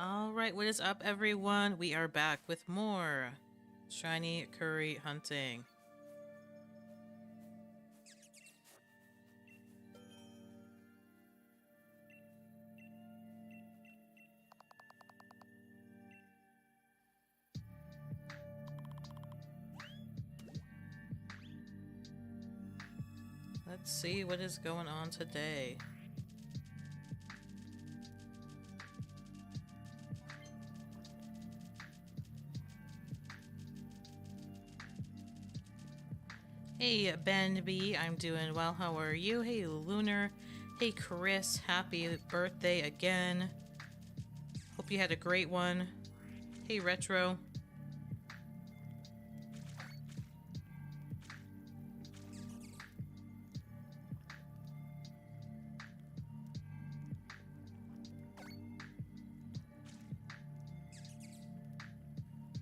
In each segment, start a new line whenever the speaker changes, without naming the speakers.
Alright, what is up everyone? We are back with more shiny curry hunting. Let's see what is going on today. Hey Ben B, I'm doing well. How are you? Hey Lunar. Hey Chris, happy birthday again. Hope you had a great one. Hey Retro.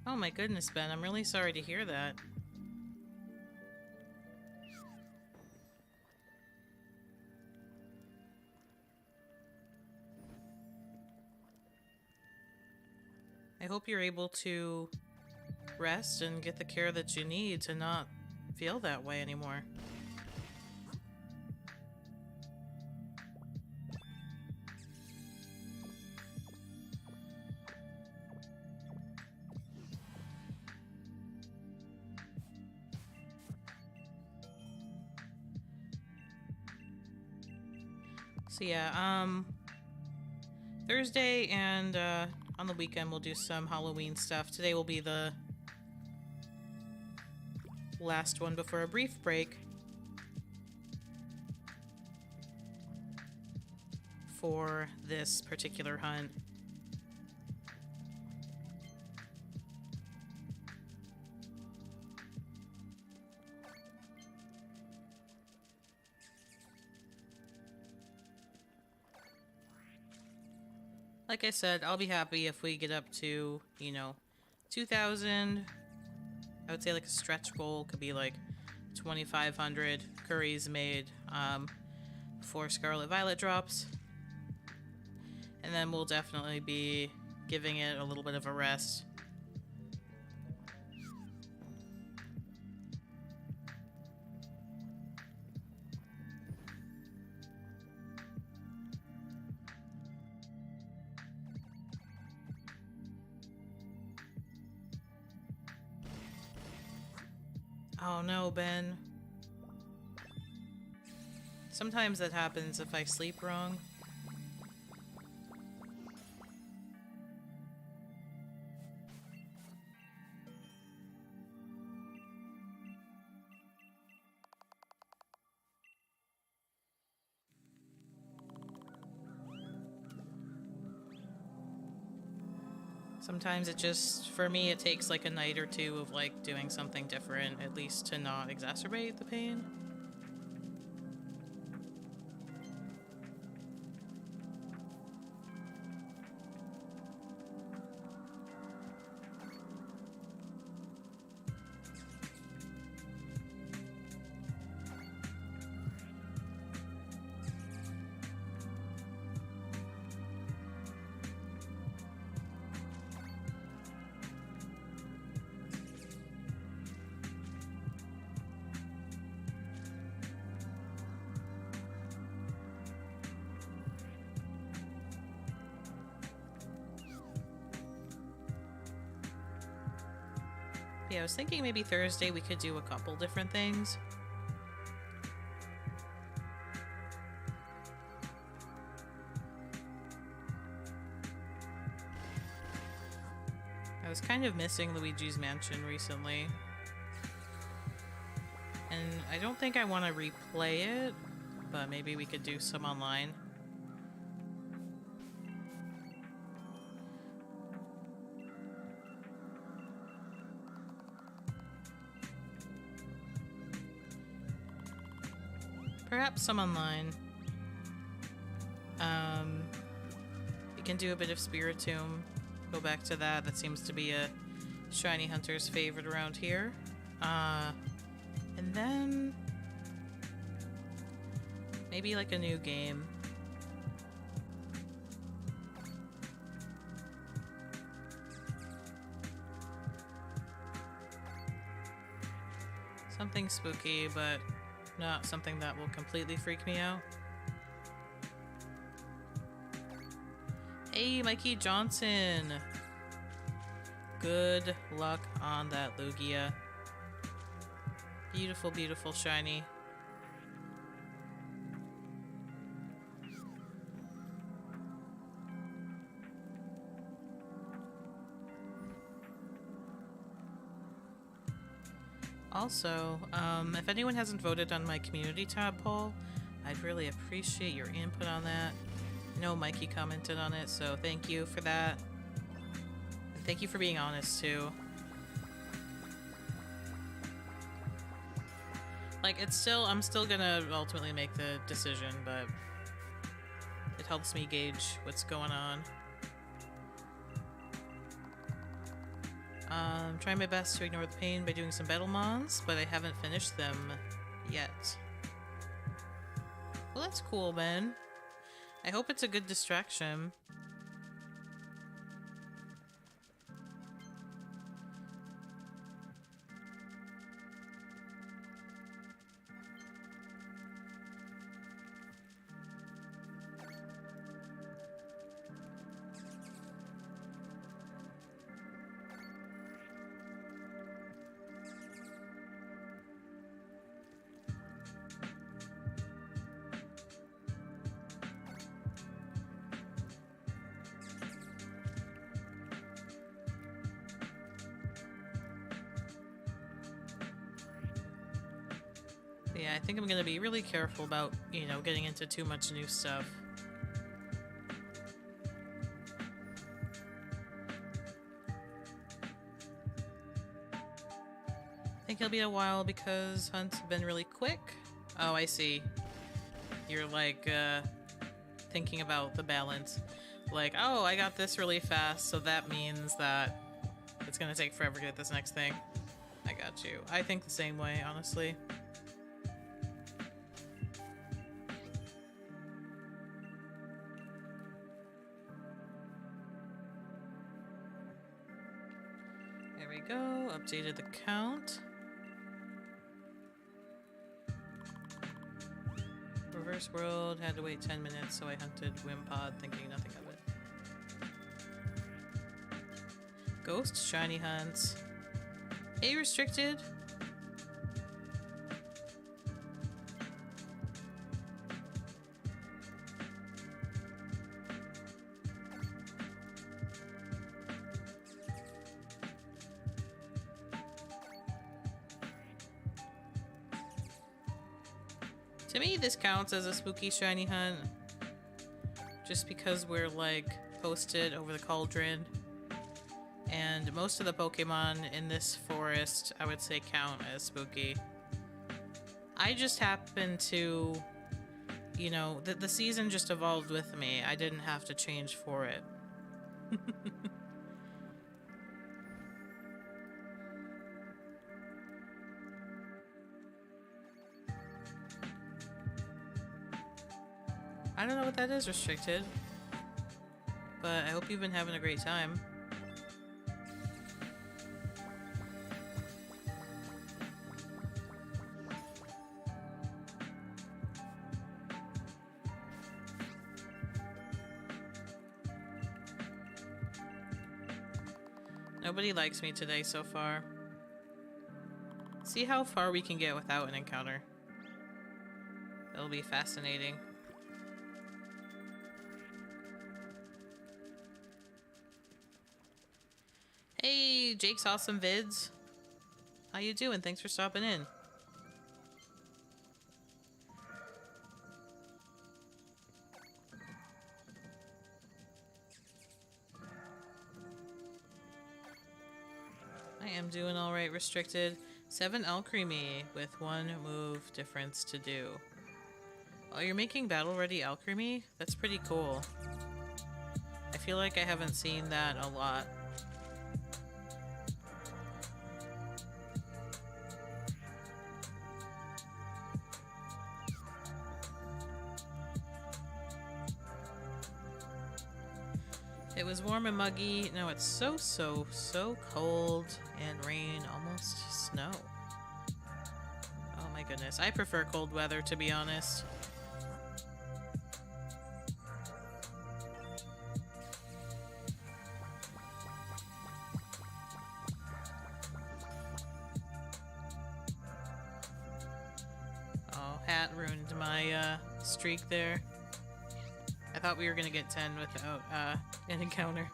Oh my goodness, Ben, I'm really sorry to hear that. I hope you're able to rest and get the care that you need to not feel that way anymore. So yeah, Thursday and on the weekend we'll do some Halloween stuff. Today will be the last one before a brief break for this particular hunt. Like I said, I'll be happy if we get up to, 2,000. I would say like a stretch goal could be like 2,500 curries made before Scarlet Violet drops. And then we'll definitely be giving it a little bit of a rest. Oh no, Ben. Sometimes that happens if I sleep wrong. Sometimes it just, for me, it takes like a night or two of like doing something different, at least to not exacerbate the pain. Yeah, I was thinking maybe Thursday we could do a couple different things. I was kind of missing Luigi's Mansion recently. And I don't think I want to replay it, but maybe we could do some online. Perhaps some online. We can do a bit of Spiritomb. Go back to that. That seems to be a shiny hunter's favorite around here. And then maybe like a new game. Something spooky, but not something that will completely freak me out. Hey, Mikey Johnson! Good luck on that Lugia. Beautiful, beautiful, shiny. Also, if anyone hasn't voted on my community tab poll, I'd really appreciate your input on that. I know Mikey commented on it, so thank you for that. And thank you for being honest, too. Like, I'm still gonna ultimately make the decision, but it helps me gauge what's going on. Trying my best to ignore the pain by doing some Battlemons, but I haven't finished them yet. Well, that's cool, man. I hope it's a good distraction. Yeah, I think I'm gonna be really careful about, you know, getting into too much new stuff. I think it'll be a while because hunts have been really quick. Oh, I see. You're like, thinking about the balance. Like, oh, I got this really fast, so that means that it's gonna take forever to get this next thing. I got you. I think the same way, honestly. There we go. Updated the count. Reverse world, had to wait 10 minutes, so I hunted Wimpod, thinking nothing of it. Ghost shiny hunts. Hey, restricted. To me, this counts as a spooky shiny hunt. Just because we're, like, posted over the cauldron. And most of the Pokemon in this forest, I would say, count as spooky. I just happen to, you know, the season just evolved with me. I didn't have to change for it. I don't know what that is, restricted. But I hope you've been having a great time. Nobody likes me today so far. See how far we can get without an encounter. It'll be fascinating. Hey, Jake's Awesome Vids. How you doing? Thanks for stopping in. I am doing alright, restricted. 7 Alcremie with 1 move difference to do. Oh, you're making battle-ready Alcremie? That's pretty cool. I feel like I haven't seen that a lot. It was warm and muggy. Now it's so cold and rain, almost snow. goodness. I prefer cold weather, to be honest. Oh, hat ruined my streak there. I thought we were gonna get 10 without an encounter.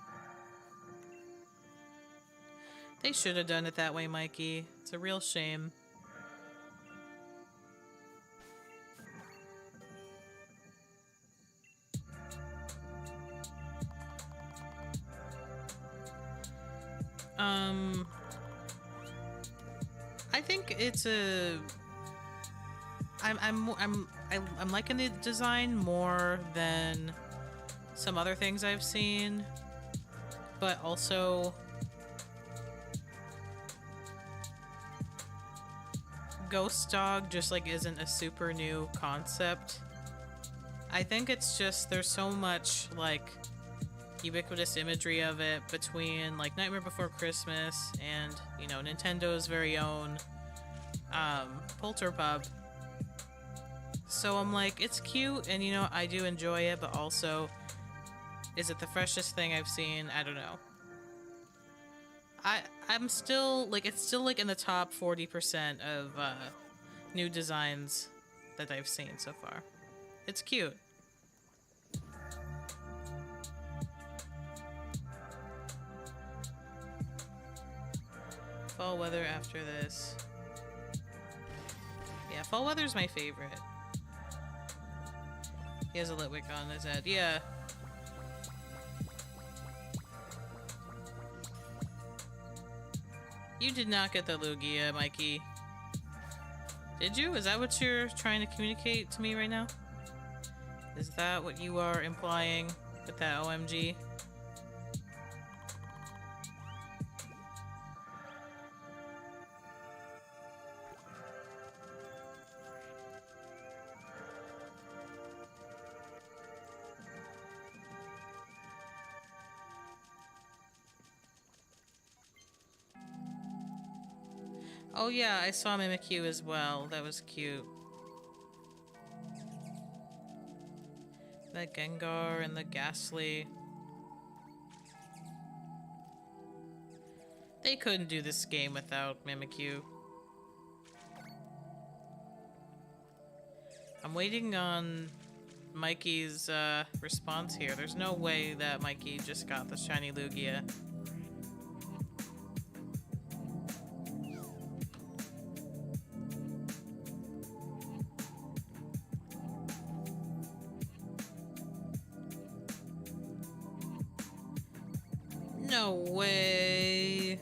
They should have done it that way, Mikey. It's a real shame. I think it's a. I'm liking the design more than some other things I've seen, but also Ghost Dog just like isn't a super new concept. I think it's just there's so much like ubiquitous imagery of it between like Nightmare Before Christmas and, you know, Nintendo's very own Polterpub. So I'm like, it's cute and, you know, I do enjoy it, but also, is it the freshest thing I've seen? I don't know. I'm still like, it's still like in the top 40% of new designs that I've seen so far. It's cute. Fall weather after this. Yeah, fall weather's my favorite. He has a Litwick on his head. Yeah. You did not get the Lugia, Mikey. Did you? Is that what you're trying to communicate to me right now? Is that what you are implying with that OMG? Oh yeah, I saw Mimikyu as well. That was cute. The Gengar and the Ghastly. They couldn't do this game without Mimikyu. I'm waiting on Mikey's response here. There's no way that Mikey just got the shiny Lugia. No way.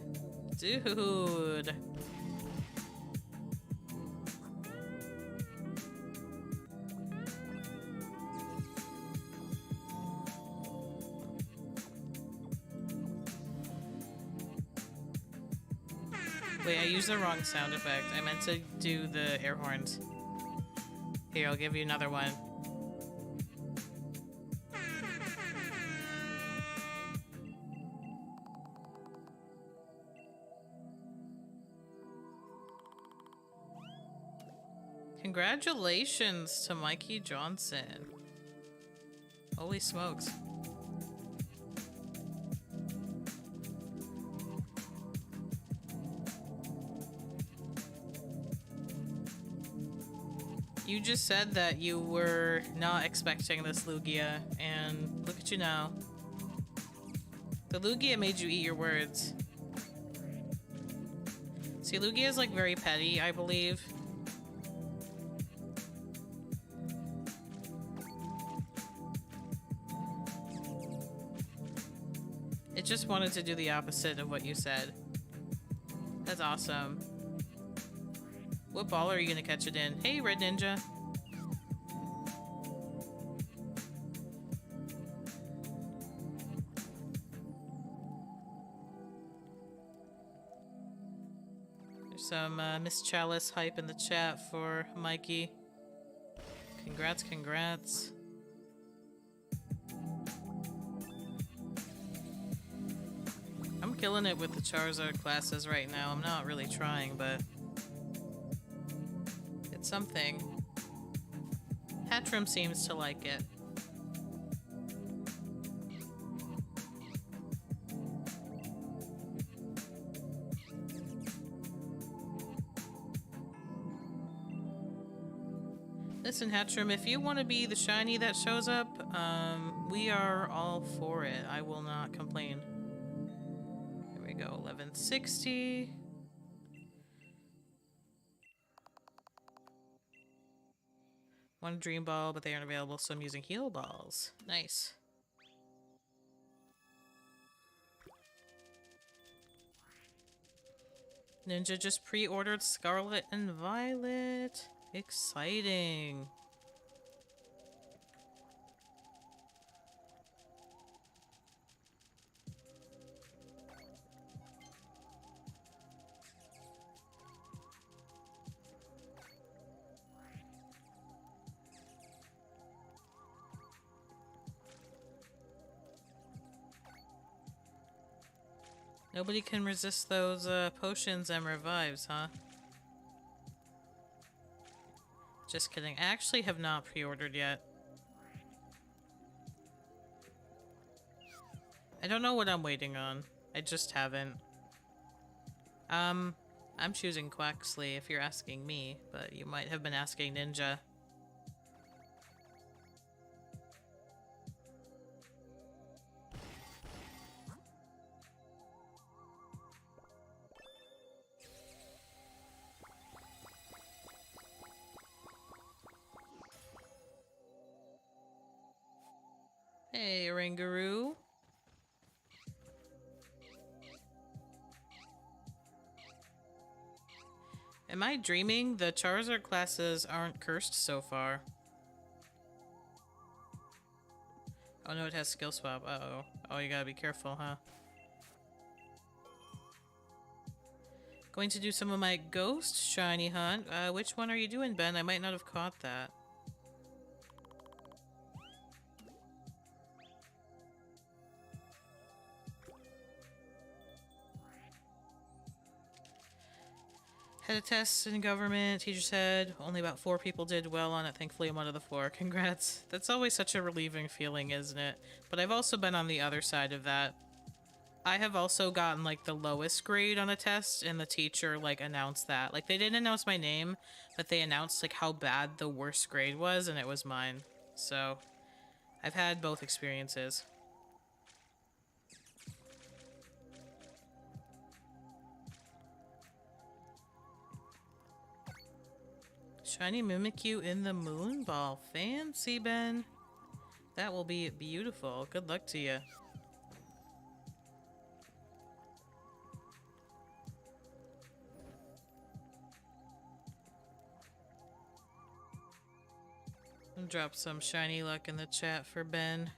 Dude. Wait, I used the wrong sound effect. I meant to do the air horns. Here, I'll give you another one. Congratulations to Mikey Johnson. Holy smokes. You just said that you were not expecting this Lugia, and look at you now. The Lugia made you eat your words. See, Lugia is like very petty, I believe. It just wanted to do the opposite of what you said. That's awesome. What ball are you gonna catch it in? Hey, Red Ninja. There's some Miss Chalice hype in the chat for Mikey. Congrats, congrats. I'm killing it with the Charizard classes right now. I'm not really trying, but something. Hatrum seems to like it. Listen, Hatrum, if you want to be the shiny that shows up, we are all for it. I will not complain. Here we go, 1160. One dream ball, but they aren't available, so I'm using heal balls. Nice. Ninja just pre-ordered Scarlet and Violet. Exciting. Nobody can resist those potions and revives, huh? Just kidding. I actually have not pre-ordered yet. I don't know what I'm waiting on. I just haven't. I'm choosing Quaxley if you're asking me, but you might have been asking Ninja. Hey, Rangaroo. Am I dreaming? The Charizard classes aren't cursed so far. Oh no, it has skill swap. Uh-oh. Oh, you gotta be careful, huh? Going to do some of my ghost shiny hunt. Which one are you doing, Ben? I might not have caught that. Had a test in government, teacher said only about 4 people did well on it. Thankfully, I'm one of the 4. Congrats. That's always such a relieving feeling, isn't it? But I've also been on the other side of that. I have also gotten, like, the lowest grade on a test, and the teacher, like, announced that. Like, they didn't announce my name, but they announced, like, how bad the worst grade was, and it was mine. So, I've had both experiences. Shiny Mimikyu in the Moon Ball. Fancy, Ben. That will be beautiful. Good luck to you. I'll drop some shiny luck in the chat for Ben.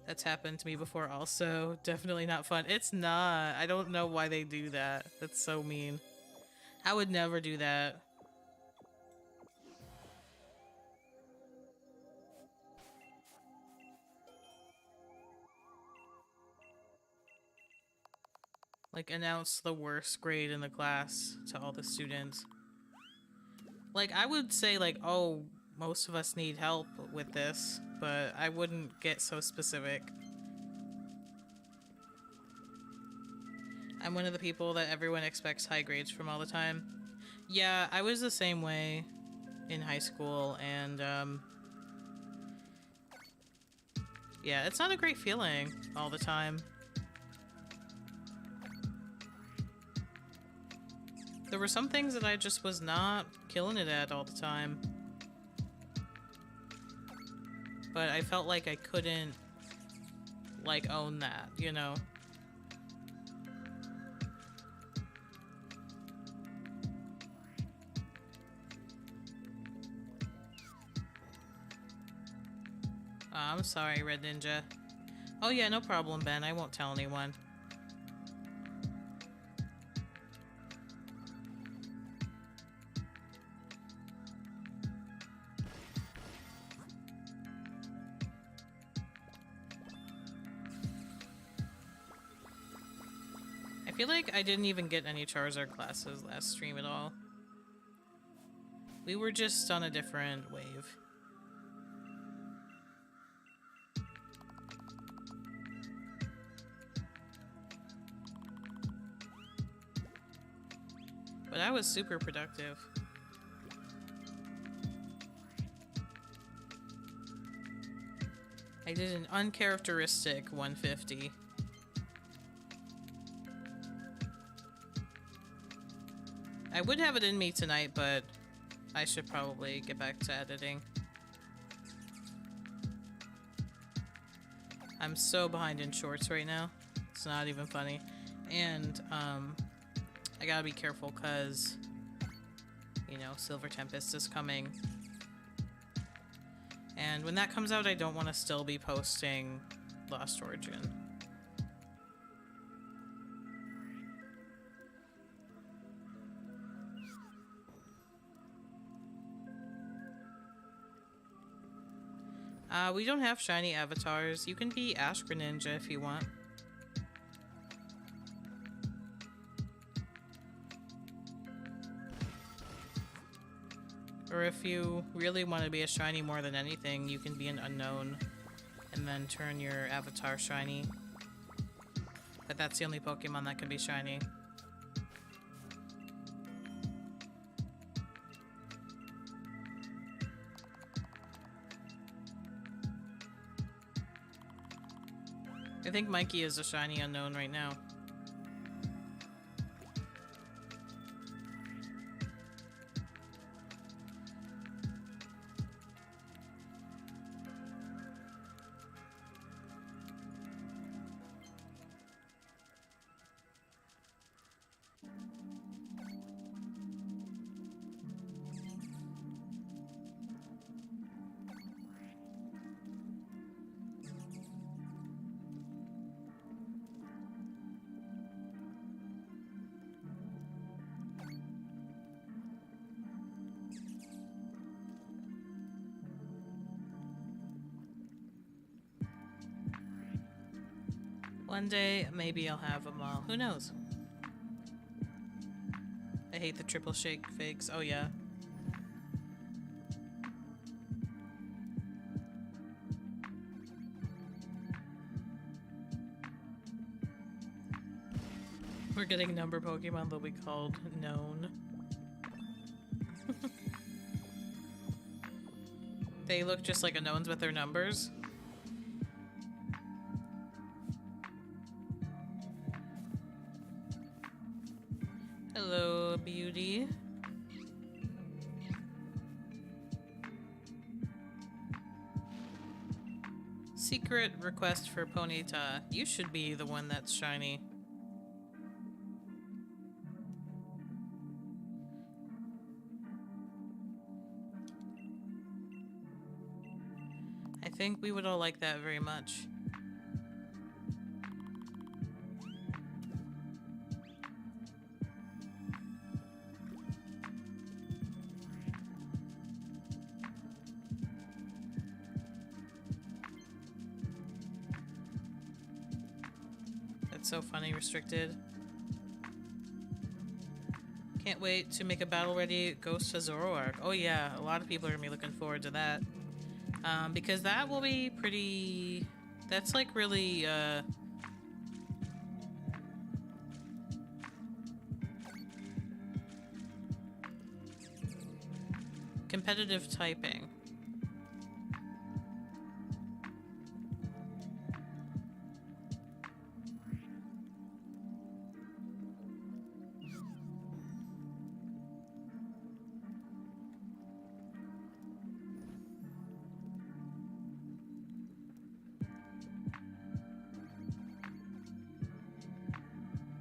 That's happened to me before also. Definitely not fun. It's not. I don't know why they do that. That's so mean. I would never do that. Like, announce the worst grade in the class to all the students. Like, I would say, like, oh, most of us need help with this, but I wouldn't get so specific. I'm one of the people that everyone expects high grades from all the time. Yeah, I was the same way in high school, and, yeah, it's not a great feeling all the time. There were some things that I just was not killing it at all the time. But I felt like I couldn't, like, own that, you know? Oh, I'm sorry, Red Ninja. Oh yeah, no problem, Ben. I won't tell anyone. I feel like I didn't even get any Charizard classes last stream at all. We were just on a different wave. But I was super productive. I did an uncharacteristic 150. I would have it in me tonight, but I should probably get back to editing. I'm so behind in shorts right now. It's not even funny. And, I gotta be careful because, you know, Silver Tempest is coming. And when that comes out, I don't want to still be posting Lost Origin. We don't have shiny avatars. You can be Ash Greninja if you want. Or if you really want to be a shiny more than anything, you can be an unknown and then turn your avatar shiny. But that's the only Pokemon that can be shiny. I think Mikey is a shiny unknown right now. One day, maybe I'll have them all. Who knows? I hate the triple shake fakes. Oh, yeah. We're getting number Pokemon that'll be called Known. They look just like Unknowns with their numbers. Hello, beauty. Secret request for Ponyta. You should be the one that's shiny. I think we would all like that very much. So funny, restricted. Can't wait to make a battle ready Ghost to Zoroark. Oh yeah, a lot of people are gonna be looking forward to that. Because that will be pretty... That's like really, competitive typing.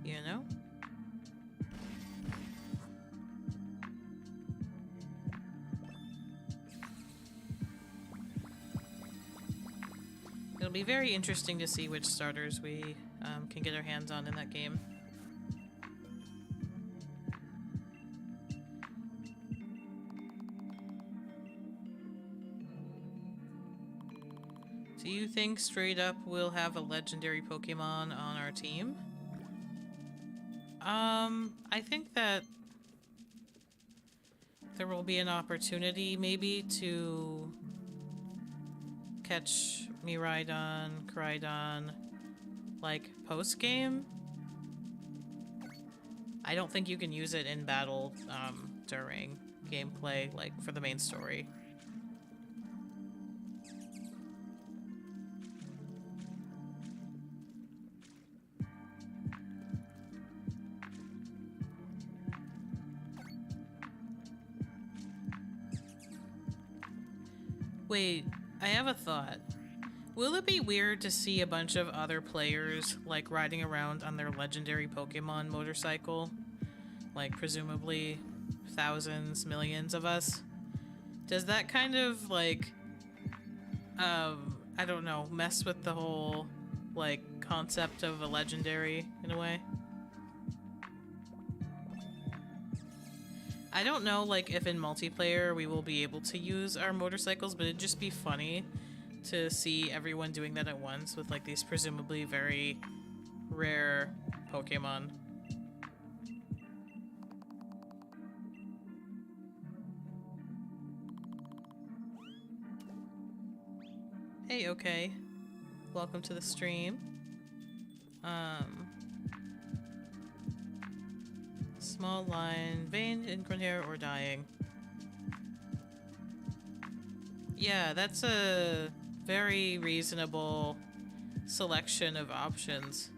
You know? It'll be very interesting to see which starters we can get our hands on in that game. Do you think straight up we'll have a legendary Pokemon on our team? I think that there will be an opportunity maybe to catch Miraidon, Koraidon, like, post-game. I don't think you can use it in battle, during gameplay, like, for the main story. Wait, I have a thought. Will it be weird to see a bunch of other players, like, riding around on their legendary Pokemon motorcycle? Like, presumably thousands, millions of us? Does that kind of, like, I don't know, mess with the whole, like, concept of a legendary, in a way? I don't know, like, if in multiplayer we will be able to use our motorcycles, but it'd just be funny to see everyone doing that at once with, like, these presumably very rare Pokemon. Hey, okay. Welcome to the stream. Small line, veined, ingrown hair, or dying. Yeah, that's a very reasonable selection of options.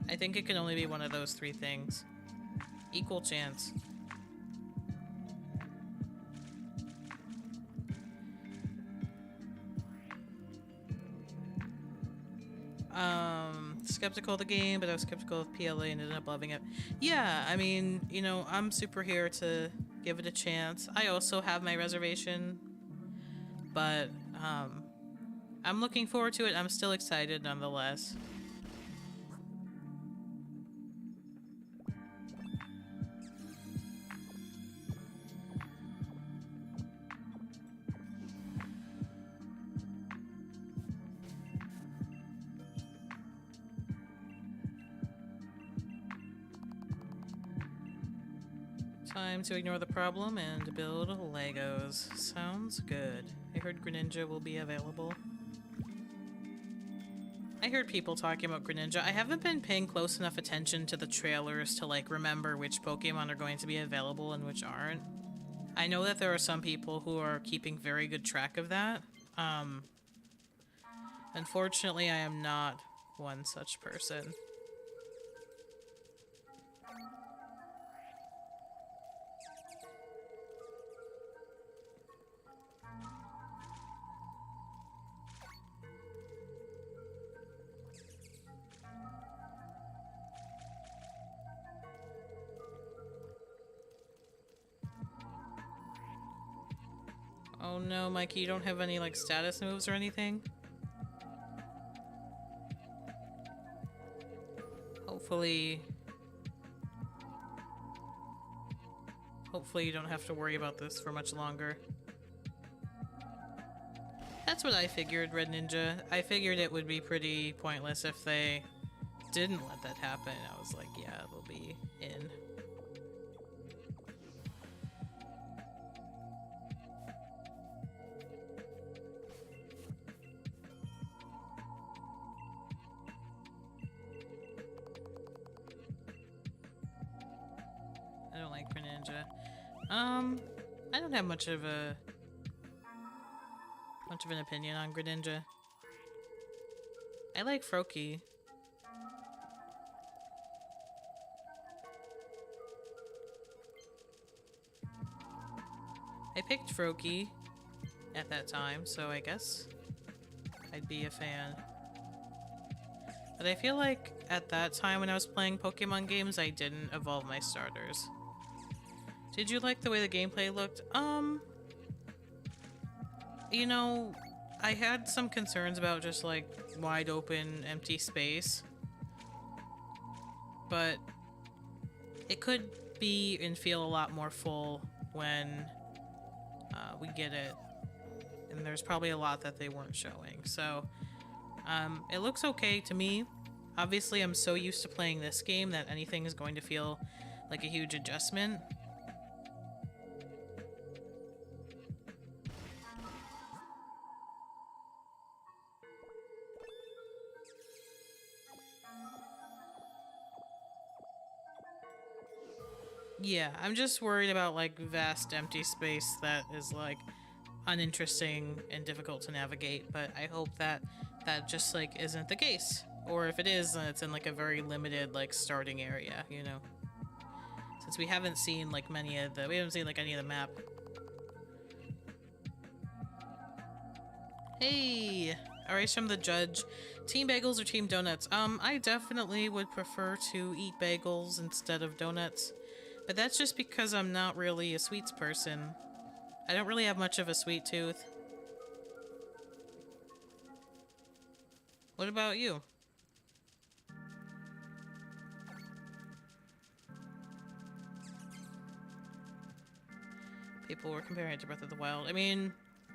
I think it can only be one of those three things. Equal chance. Skeptical of the game, but I was skeptical of PLA and ended up loving it. Yeah, I mean, you know, I'm super here to give it a chance. I also have my reservation, but I'm looking forward to it. I'm still excited nonetheless. Time to ignore the problem and build Legos. Sounds good. I heard Greninja will be available. I heard people talking about Greninja. I haven't been paying close enough attention to the trailers to, like, remember which Pokemon are going to be available and which aren't. I know that there are some people who are keeping very good track of that. Unfortunately, I am not one such person. Oh no, Mikey, you don't have any, like, status moves or anything? Hopefully you don't have to worry about this for much longer. That's what I figured, Red Ninja. I figured it would be pretty pointless if they didn't let that happen. I was like, yeah, it'll be in. I don't like Greninja. I don't have much of an opinion on Greninja. I like Froakie. I picked Froakie at that time, so I guess I'd be a fan. But I feel like at that time when I was playing Pokemon games, I didn't evolve my starters. Did you like the way the gameplay looked? You know, I had some concerns about just, like, wide open, empty space. But it could be and feel a lot more full when we get it. And there's probably a lot that they weren't showing. So it looks okay to me. Obviously, I'm so used to playing this game that anything is going to feel like a huge adjustment. Yeah, I'm just worried about like vast empty space that is like uninteresting and difficult to navigate, but I hope that that just like isn't the case. Or if it is, then it's in like a very limited like starting area, you know. Since we haven't seen like we haven't seen like any of the map. Hey, alright, from the judge. Team bagels or team donuts? I definitely would prefer to eat bagels instead of donuts. But that's just because I'm not really a sweets person. I don't really have much of a sweet tooth. What about you? People were comparing it to Breath of the Wild. I mean,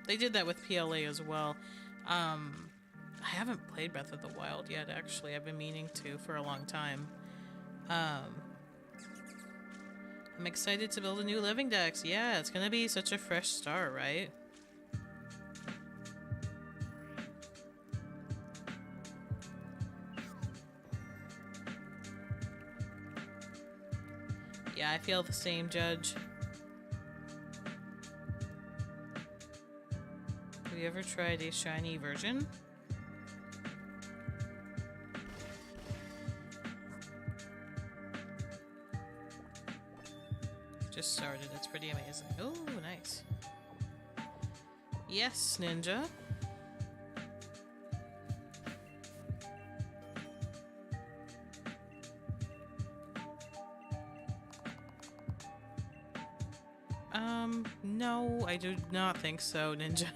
they did that with PLA as well. I haven't played Breath of the Wild yet, actually. I've been meaning to for a long time. I'm excited to build a new living dex. Yeah, it's gonna be such a fresh start, right? Yeah, I feel the same, Judge. Have you ever tried a shiny version? Just started. It's pretty amazing. Oh, nice. Yes, Ninja. No, I do not think so, Ninja.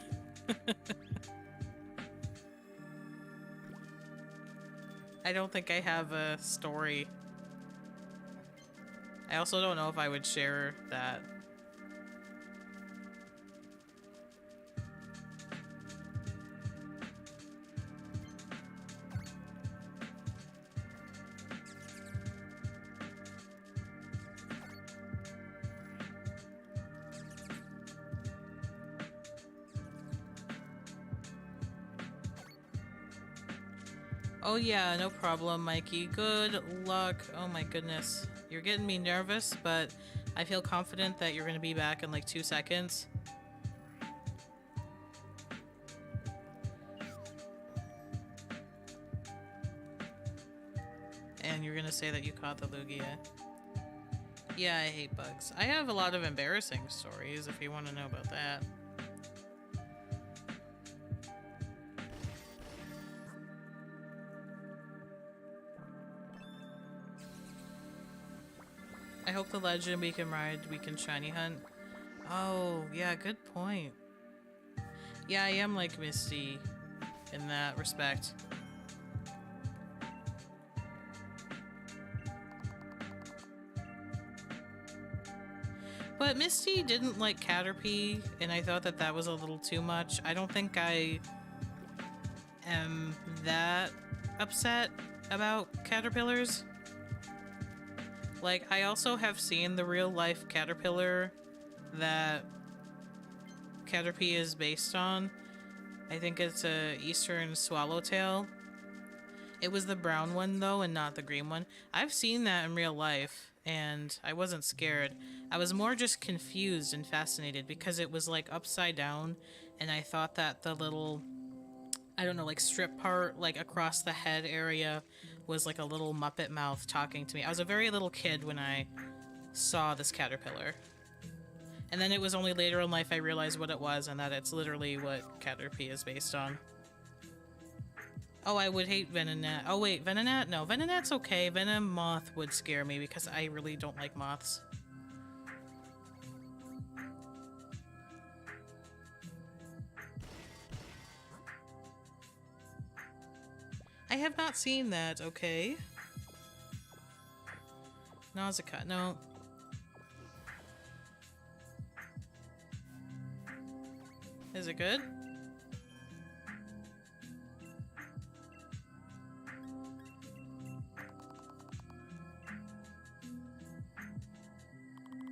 I don't think I have a story. I also don't know if I would share that. Oh yeah, no problem, Mikey. Good luck. Oh my goodness. You're getting me nervous, but I feel confident that you're gonna be back in like 2 seconds. And you're gonna say that you caught the Lugia. Yeah, I hate bugs. I have a lot of embarrassing stories if you want to know about that. I hope the legend we can ride, we can shiny hunt. Oh, yeah, good point. Yeah, I am like Misty in that respect. But Misty didn't like Caterpie, and I thought that that was a little too much. I don't think I am that upset about caterpillars. Like, I also have seen the real-life caterpillar that Caterpie is based on. I think it's a eastern swallowtail. It was the brown one, though, and not the green one. I've seen that in real life, and I wasn't scared. I was more just confused and fascinated because it was, like, upside down, and I thought that the little, I don't know, like, strip part, like, across the head area was like a little Muppet mouth talking to me. I was a very little kid when I saw this caterpillar. And then it was only later in life I realized what it was and that it's literally what Caterpie is based on. Oh, I would hate Venonat. Oh wait, Venonat? No, Venonat's okay. Venomoth would scare me because I really don't like moths. I have not seen that, okay. Nausicaa, no. Is it good?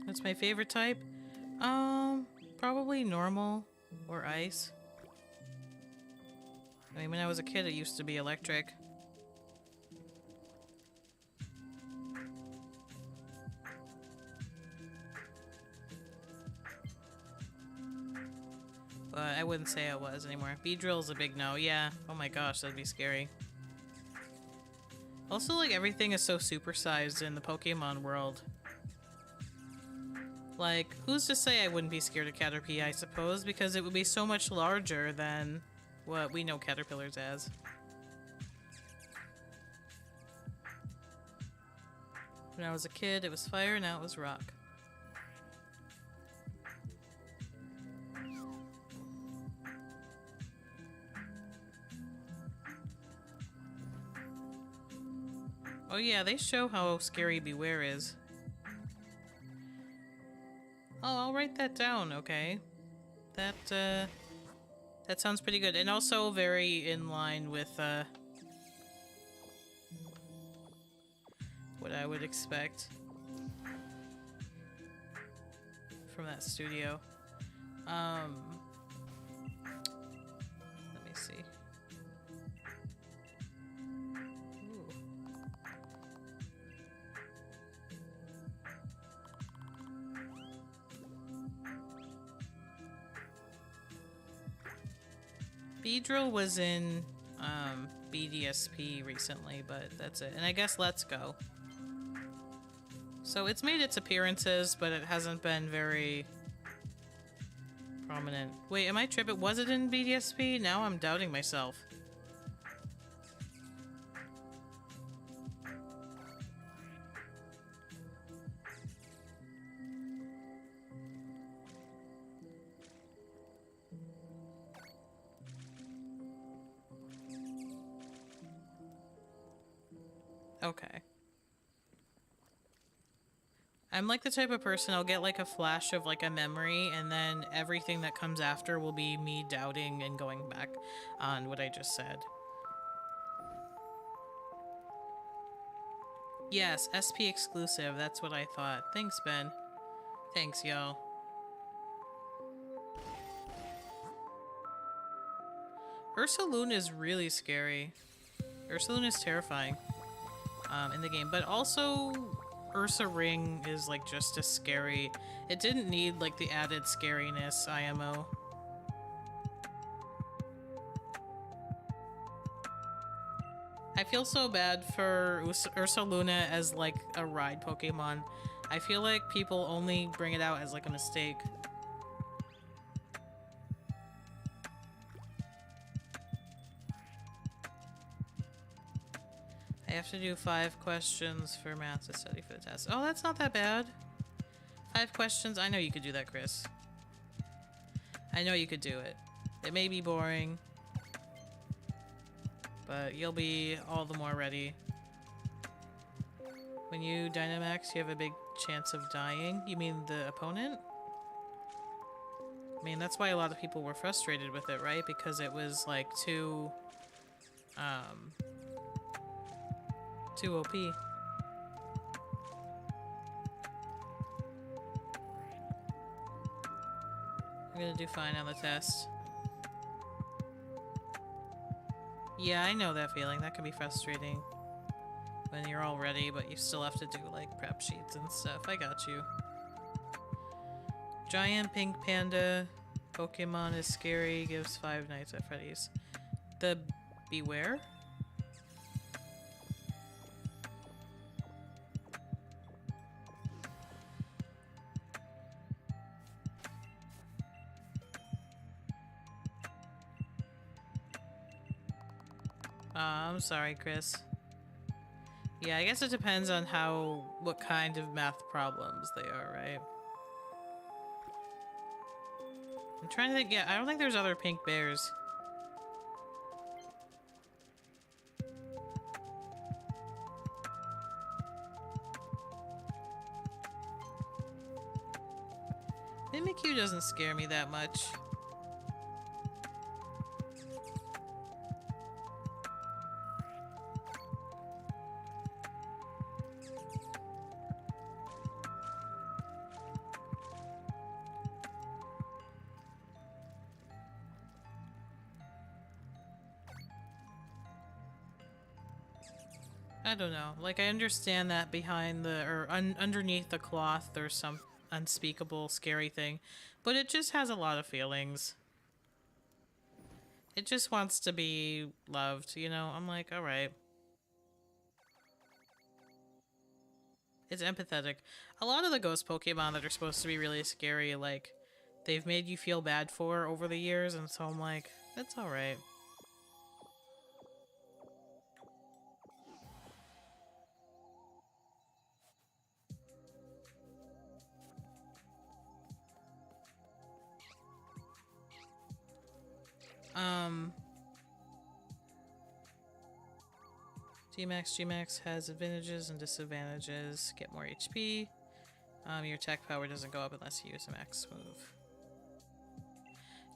What's my favorite type? Probably normal or ice. I mean, when I was a kid, it used to be electric. But I wouldn't say I was anymore. Beedrill's a big no. Yeah. Oh my gosh, that'd be scary. Also, like, everything is so supersized in the Pokemon world. Like, who's to say I wouldn't be scared of Caterpie, I suppose, because it would be so much larger than what we know caterpillars as. When I was a kid, it was fire, now it was rock. Oh yeah, they show how scary Beware is. Oh, I'll write that down, okay. That sounds pretty good. And also very in line with, what I would expect from that studio. Let me see. Ooh. Beedrill was in BDSP recently, but that's it. And I guess Let's Go. So it's made its appearances, but it hasn't been very prominent. Wait, am I tripping? Was it in BDSP? Now I'm doubting myself. Okay. I'm like the type of person, I'll get like a flash of like a memory, and then everything that comes after will be me doubting and going back on what I just said. Yes, SP exclusive, that's what I thought. Thanks, Ben. Thanks, y'all. Ursaluna is really scary. Ursaluna is terrifying in the game, but also Ursa Ring is like just as scary. It didn't need like the added scariness, IMO. I feel so bad for Ursaluna as like a ride Pokemon. I feel like people only bring it out as like a mistake. I have to do 5 questions for math to study for the test. Oh, that's not that bad. 5 questions. I know you could do that, Chris. I know you could do it. It may be boring, but you'll be all the more ready. When you Dynamax, you have a big chance of dying. You mean the opponent? I mean, that's why a lot of people were frustrated with it, right? Because it was like too OP. I'm gonna do fine on the test. Yeah, I know that feeling. That can be frustrating when you're all ready, but you still have to do like prep sheets and stuff. I got you. Giant pink panda Pokemon is scary, gives 5 nights at Freddy's. The Beware? I'm sorry, Chris. Yeah, I guess it depends on what kind of math problems they are, right? I'm trying to think. Yeah, I don't think there's other pink bears. Mimikyu doesn't scare me that much. I don't know. Like, I understand that behind the, or underneath the cloth, there's some unspeakable, scary thing, but it just has a lot of feelings. It just wants to be loved, you know? I'm like, alright. It's empathetic. A lot of the ghost Pokemon that are supposed to be really scary, like, they've made you feel bad for over the years, and so I'm like, that's alright. Gmax has advantages and disadvantages. Get more HP. Your attack power doesn't go up unless you use a max move.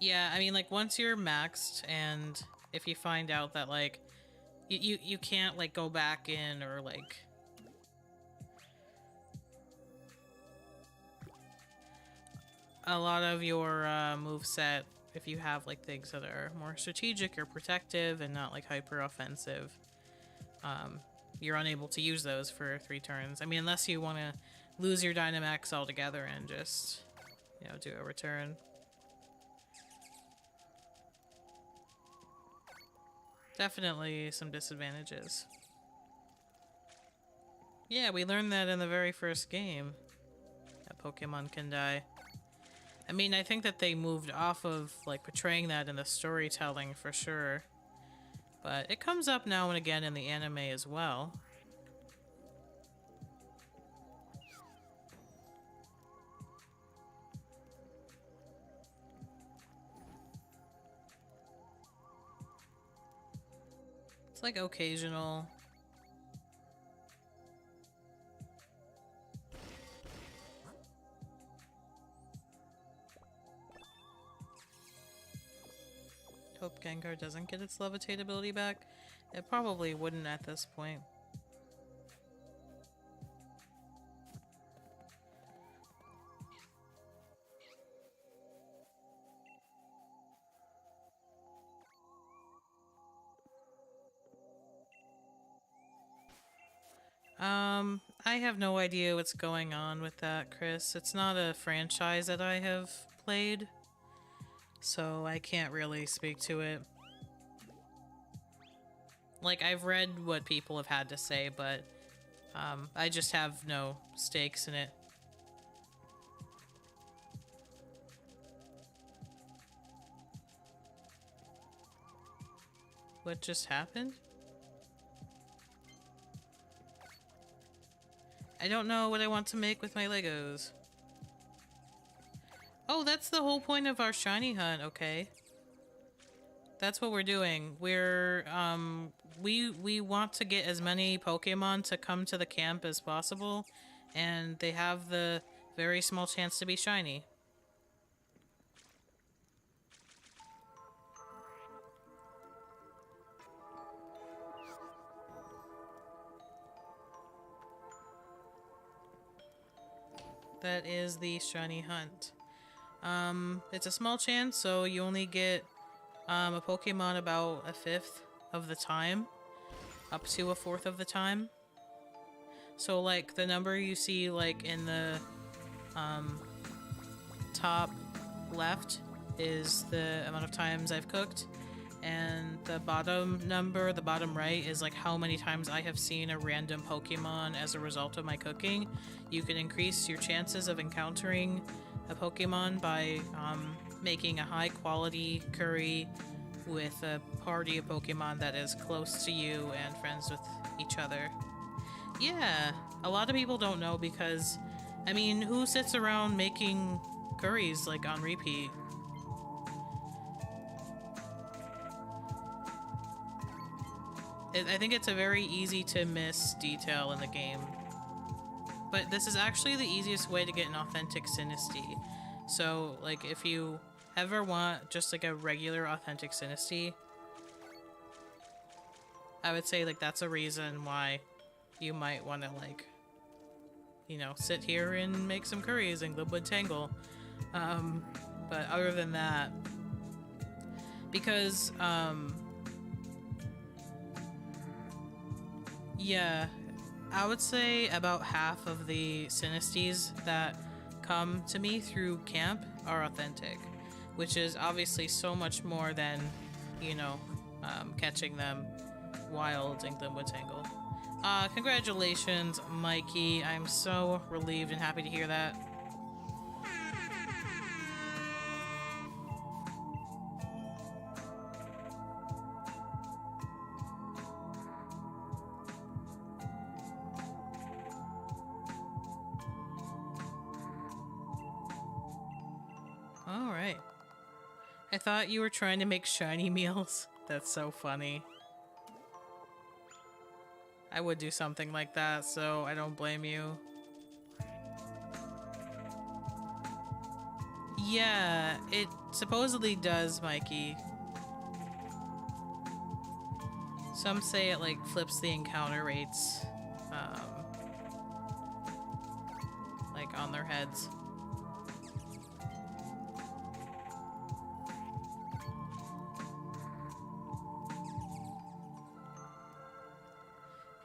Yeah, I mean, like, once you're maxed, and if you find out that, like, you can't, like, go back in, or, like... a lot of your moveset, if you have, like, things that are more strategic or protective and not, like, hyper-offensive, you're unable to use those for 3 turns. I mean, unless you want to lose your Dynamax altogether and just, you know, do a return. Definitely some disadvantages. Yeah, we learned that in the very first game, that Pokemon can die. I mean, I think that they moved off of, like, portraying that in the storytelling for sure. But it comes up now and again in the anime as well. It's like occasional. Hope Gengar doesn't get its levitate ability back. It probably wouldn't at this point. I have no idea what's going on with that, Chris. It's not a franchise that I have played, so I can't really speak to it. Like, I've read what people have had to say, but I just have no stakes in it. What just happened? I don't know what I want to make with my Legos. Oh, that's the whole point of our shiny hunt, okay. That's what we're doing. We're, we want to get as many Pokemon to come to the camp as possible, and they have the very small chance to be shiny. That is the shiny hunt. It's a small chance, so you only get a Pokemon about 1/5 of the time, up to 1/4 of the time. So, like, the number you see, like, in the top left is the amount of times I've cooked, and the bottom number, the bottom right, is like how many times I have seen a random Pokemon as a result of my cooking. You can increase your chances of encountering a Pokemon by making a high quality curry with a party of Pokemon that is close to you and friends with each other. Yeah, a lot of people don't know because, I mean, who sits around making curries like on repeat? I think it's a very easy to miss detail in the game. But this is actually the easiest way to get an authentic Sinistea. So, like, if you ever want just, like, a regular authentic Sinistea, I would say, like, that's a reason why you might want to, like, you know, sit here and make some curries in Glibwood Tangle. But other than that, because, Yeah, I would say about half of the synesthetes that come to me through camp are authentic, which is obviously so much more than, you know, catching them wild in Glimwood Tangle. Congratulations, Mikey. I'm so relieved and happy to hear that. Alright. I thought you were trying to make shiny meals. That's so funny. I would do something like that, so I don't blame you. Yeah, it supposedly does, Mikey. Some say it, like, flips the encounter rates, like, on their heads.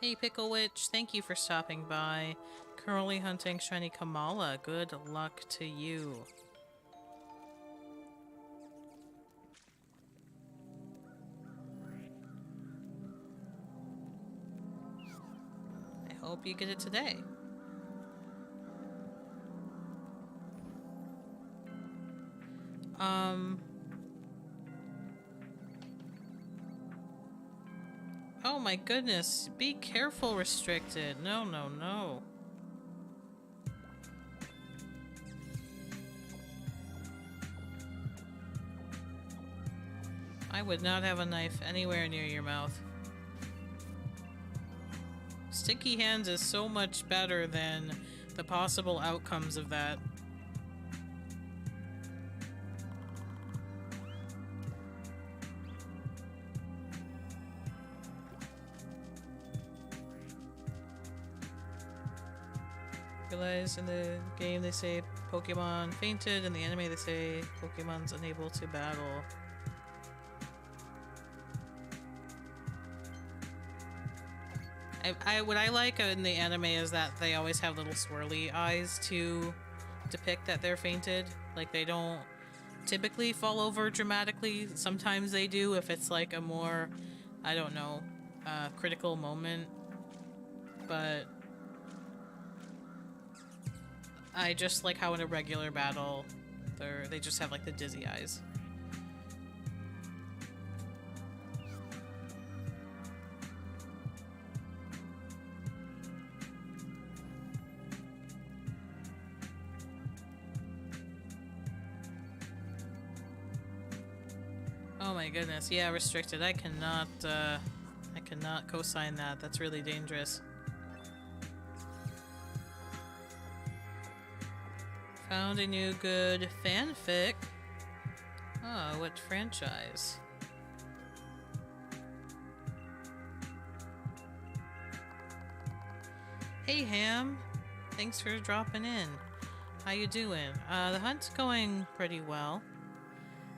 Hey, Pickle Witch, thank you for stopping by. Currently hunting shiny Kamala. Good luck to you. I hope you get it today. Oh my goodness, be careful, restricted. No, no, no. I would not have a knife anywhere near your mouth. Sticky hands is so much better than the possible outcomes of that. Realize in the game they say Pokemon fainted, in the anime they say Pokemon's unable to battle. What I like in the anime is that they always have little swirly eyes to depict that they're fainted. Like, they don't typically fall over dramatically. Sometimes they do if it's like a more, I don't know, critical moment. But I just like how in a regular battle, they just have like the dizzy eyes. Oh my goodness, yeah, restricted. I cannot co-sign that. That's really dangerous. Found a new good fanfic. Oh, what franchise? Hey Ham, thanks for dropping in. How you doing? The hunt's going pretty well.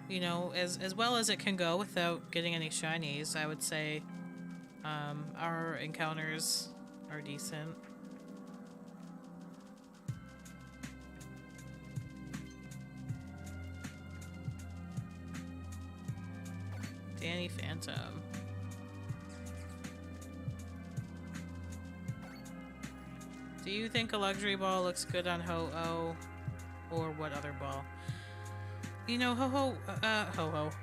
You know, as well as it can go without getting any shinies, I would say. Our encounters are decent. Danny Phantom. Do you think a luxury ball looks good on Ho-Oh? Or what other ball? You know,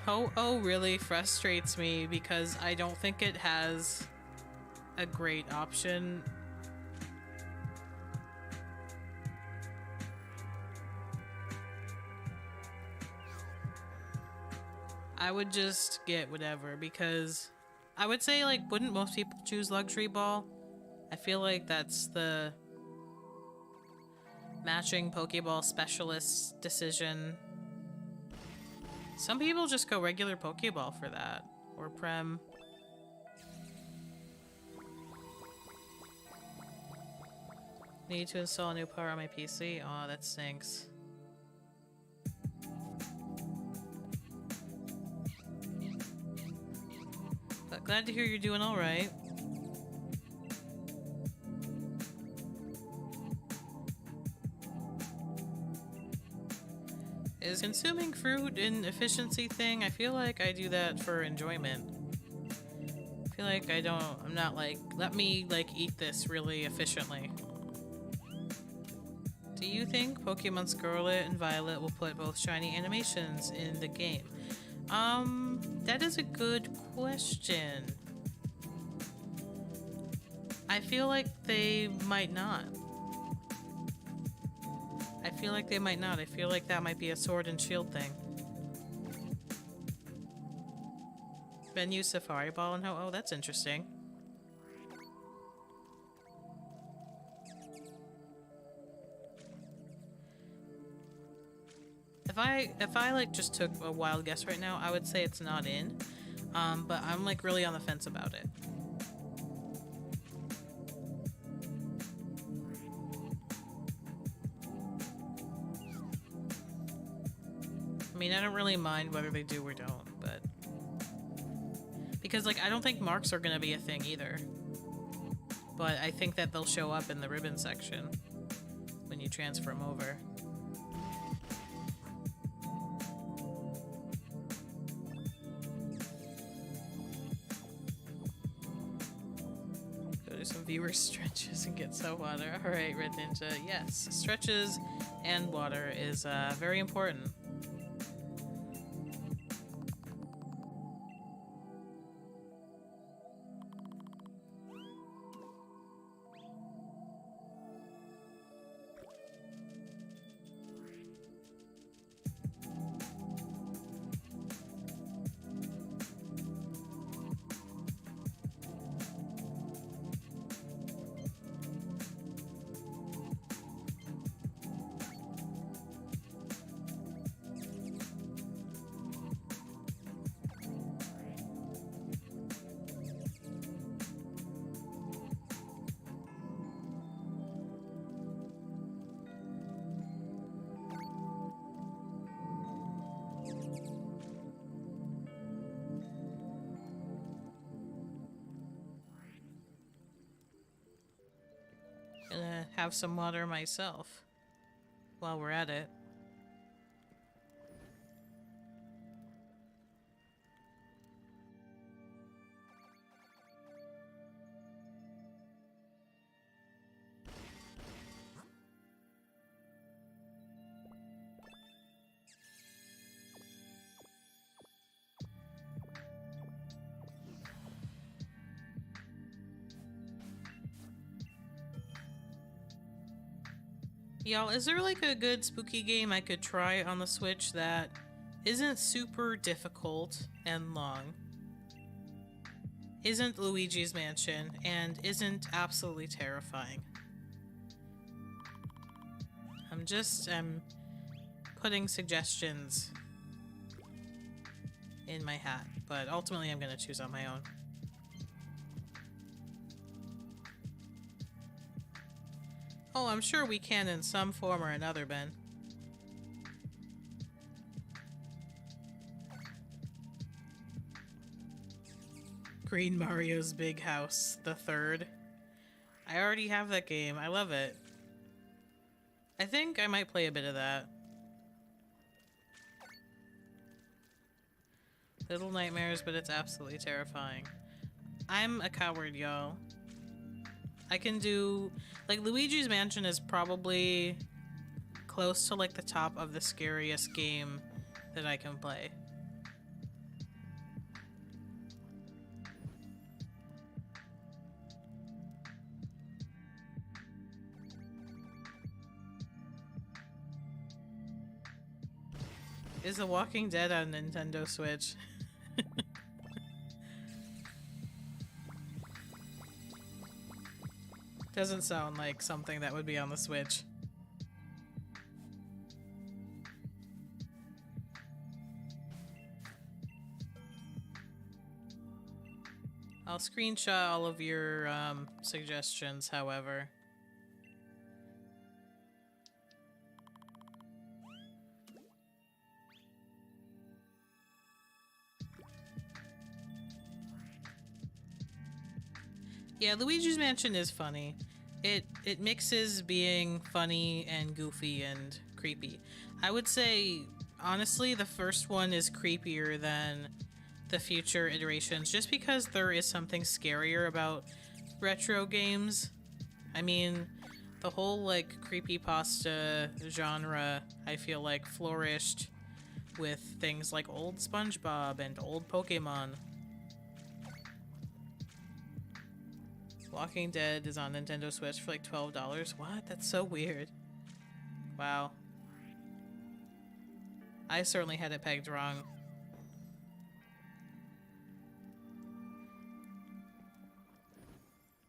Ho-Oh really frustrates me because I don't think it has a great option. I would just get whatever, because I would say, like, wouldn't most people choose luxury ball? I feel like that's the matching Pokeball specialist decision. Some people just go regular Pokeball for that, or Prem. Need to install a new power on my PC? Aw, that stinks. But glad to hear you're doing alright. Is consuming fruit an efficiency thing? I feel like I do that for enjoyment. I feel like I'm not like, let me like eat this really efficiently. Do you think Pokemon Scarlet and Violet will put both shiny animations in the game? That is a good question. I feel like they might not. I feel like they might not. I feel like that might be a sword and shield thing. Ben used Safari Ball and oh, that's interesting. If I like just took a wild guess right now, I would say it's not in. But I'm like really on the fence about it. I mean, I don't really mind whether they do or don't, but because like I don't think marks are gonna be a thing either. But I think that they'll show up in the ribbon section when you transfer them over. Some viewer stretches and get some water. Alright, Red Ninja. Yes, stretches and water is very important. Gonna have some water myself while we're at it. Y'all, is there like a good spooky game I could try on the Switch that isn't super difficult and long, isn't Luigi's Mansion, and isn't absolutely terrifying? I'm putting suggestions in my hat, but ultimately I'm gonna choose on my own. Oh, I'm sure we can in some form or another, Ben. Green Mario's Big House, the third. I already have that game. I love it. I think I might play a bit of that. Little nightmares, but it's absolutely terrifying. I'm a coward, y'all. I can do... Like, Luigi's Mansion is probably close to, like, the top of the scariest game that I can play. Is The Walking Dead on Nintendo Switch? Doesn't sound like something that would be on the Switch. I'll screenshot all of your suggestions, however. Yeah, Luigi's Mansion is funny. It mixes being funny and goofy and creepy. I would say honestly, the first one is creepier than the future iterations, just because there is something scarier about retro games. I mean, the whole, like, creepypasta genre, I feel like, flourished with things like old SpongeBob and old Pokémon. Walking Dead is on Nintendo Switch for like $12. What? That's so weird. Wow. I certainly had it pegged wrong.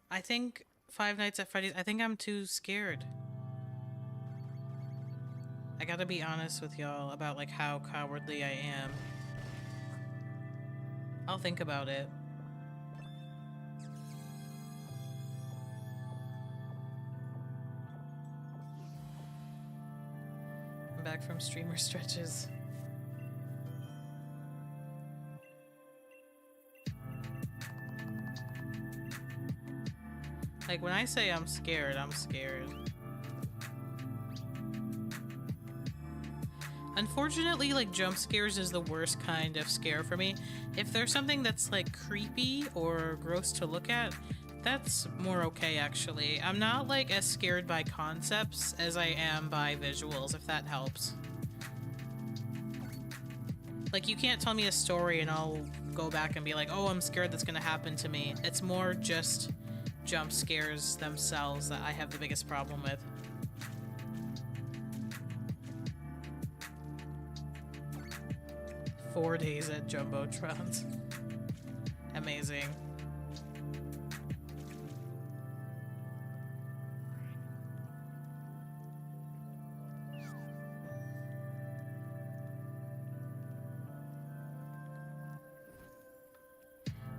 I think Five Nights at Freddy's, I think I'm too scared. I gotta be honest with y'all about like how cowardly I am. I'll think about it. I'm back from streamer stretches. Like, when I say I'm scared, I'm scared. Unfortunately, like, jump scares is the worst kind of scare for me. If there's something that's, like, creepy or gross to look at, that's more okay, actually. I'm not, like, as scared by concepts as I am by visuals, if that helps. Like, you can't tell me a story and I'll go back and be like, oh, I'm scared that's gonna happen to me. It's more just jump scares themselves that I have the biggest problem with. "4 days at Jumbotrons." Amazing.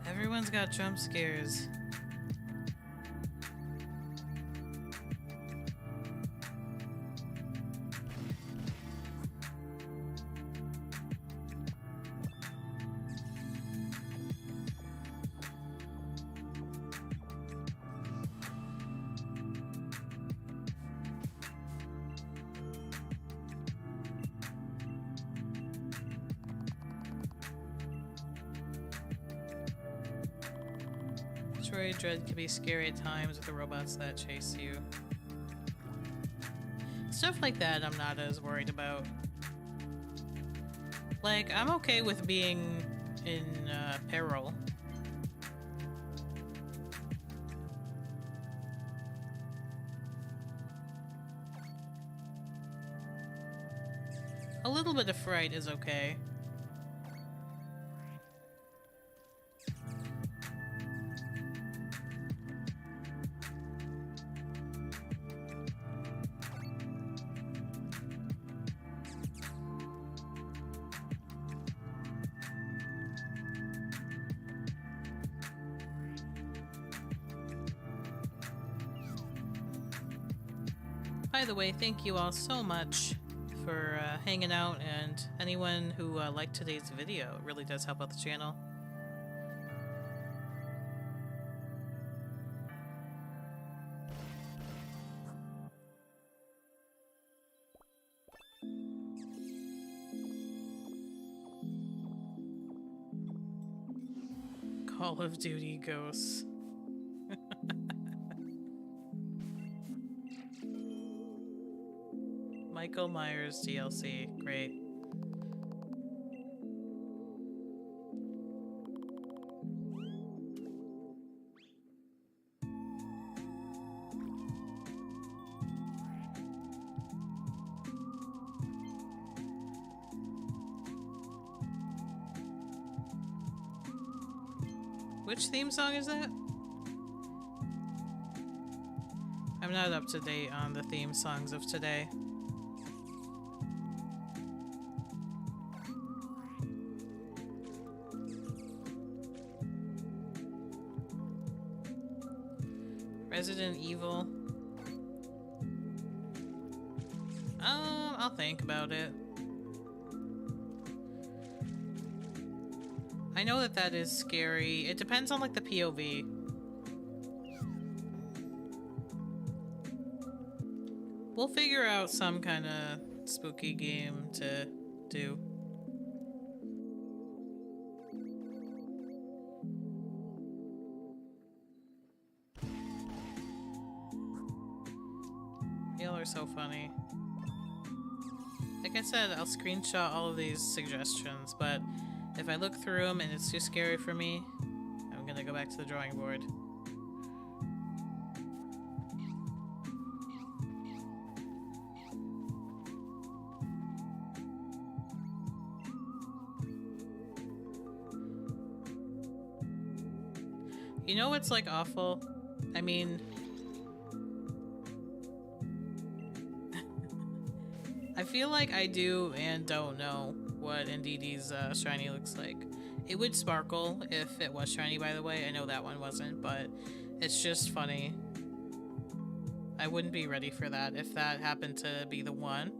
Everyone's got jump scares. Metroid Dread can be scary at times with the robots that chase you. Stuff like that I'm not as worried about. Like, I'm okay with being in peril. A little bit of fright is okay. By the way, thank you all so much for hanging out, and anyone who liked today's video. It really does help out the channel. Call of Duty Ghosts. Michael Myers DLC. Great. Which theme song is that? I'm not up to date on the theme songs of today. Resident Evil. I'll think about it. I know that that is scary. It depends on, like, the POV. We'll figure out some kind of spooky game to do. Y'all are so funny. Like I said, I'll screenshot all of these suggestions, but if I look through them and it's too scary for me, I'm gonna go back to the drawing board. You know what's like awful? I mean, I feel like I do and don't know what NDD's shiny looks like. It would sparkle if it was shiny, by the way. I know that one wasn't, but it's just funny. I wouldn't be ready for that if that happened to be the one.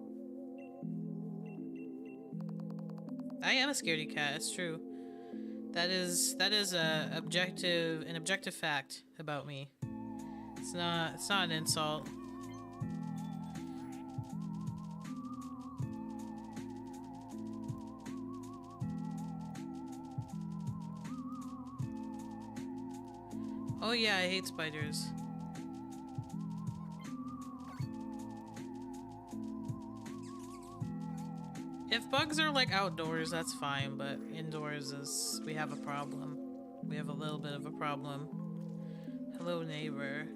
I am a scaredy cat, it's true. That is an objective fact about me. It's not an insult. Oh yeah, I hate spiders. If bugs are like outdoors, that's fine, but indoors is we have a problem. We have a little bit of a problem. Hello, neighbor.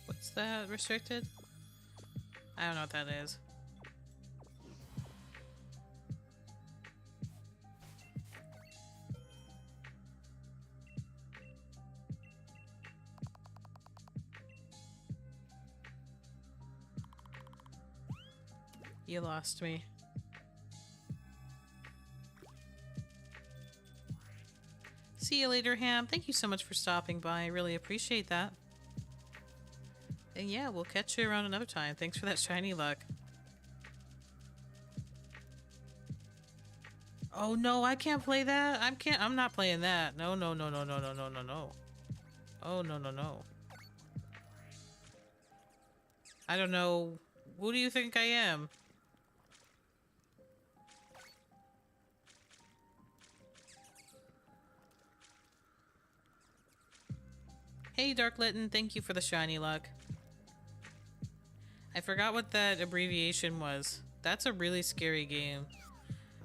What's that restricted? I don't know what that is. You lost me. See you later, Ham. Thank you so much for stopping by. I really appreciate that. And yeah, we'll catch you around another time. Thanks for that shiny luck. Oh no, I can't play that. I'm not playing that. No, no, no, no, no, no, no, no, no. Oh no, no, no. I don't know. Who do you think I am? Hey, Dark Litten, thank you for the shiny luck. I forgot what that abbreviation was. That's a really scary game.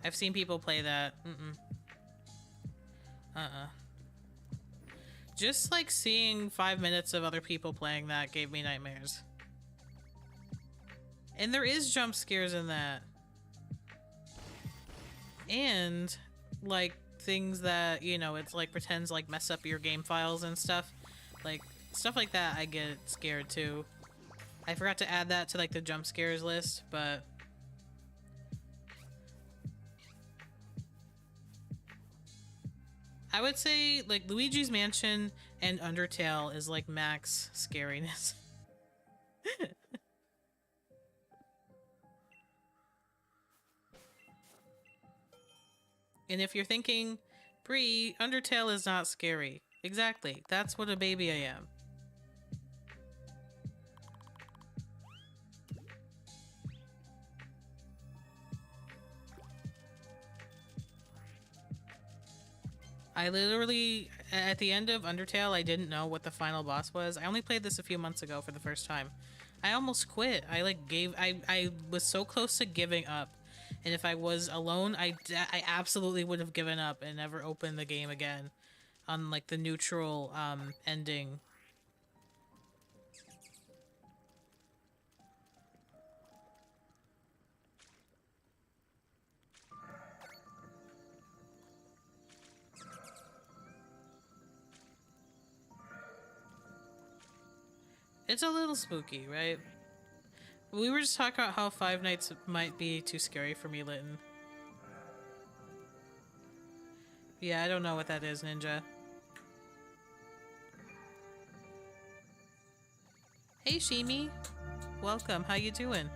I've seen people play that. Just like seeing 5 minutes of other people playing that gave me nightmares. And there is jump scares in that. And like things that, you know, it's like pretends like mess up your game files and stuff. Like stuff like that I get scared too. I forgot to add that to like the jump scares list, but I would say like Luigi's Mansion and Undertale is like max scariness. And if you're thinking, Bree, Undertale is not scary. Exactly. That's what a baby I am. I literally, at the end of Undertale, I didn't know what the final boss was. I only played this a few months ago for the first time. I almost quit. I was so close to giving up. And if I was alone, I absolutely would have given up and never opened the game again on like the neutral ending. It's a little spooky, right? We were just talking about how Five Nights might be too scary for me, Litton. Yeah, I don't know what that is, Ninja. Hey, Shimi. Welcome. How you doing?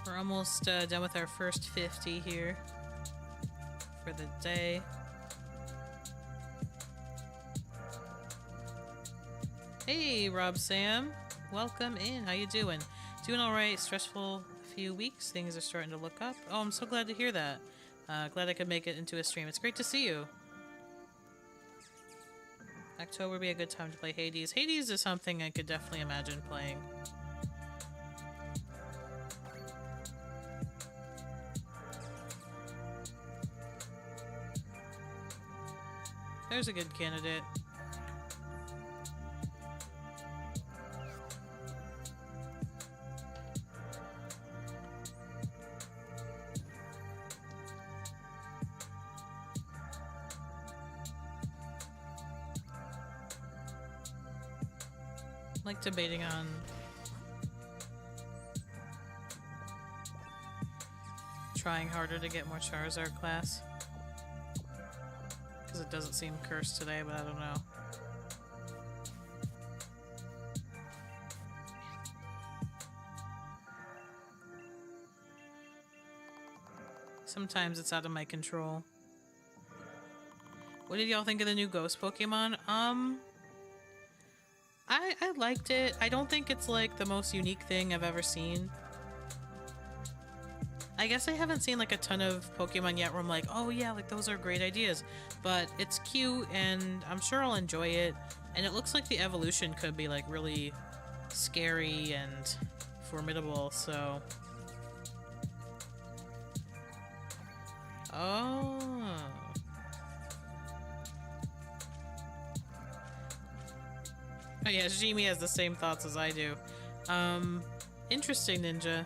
We're almost done with our first 50 here for the day. Hey, Rob Sam. Welcome in. How you doing? Doing all right. Stressful few weeks. Things are starting to look up. Oh, I'm so glad to hear that. Glad I could make it into a stream. It's great to see you. October would be a good time to play Hades. Hades is something I could definitely imagine playing. There's a good candidate. I'm like debating on trying harder to get more Charizard class. Because it doesn't seem cursed today, but I don't know. Sometimes it's out of my control. What did y'all think of the new Ghost Pokemon? I liked it. I don't think it's like the most unique thing I've ever seen. I guess I haven't seen like a ton of Pokemon yet where I'm like, oh yeah, like those are great ideas. But it's cute and I'm sure I'll enjoy it. And it looks like the evolution could be like really scary and formidable, so... Oh... Oh yeah, Jimmy has the same thoughts as I do. Interesting, Ninja.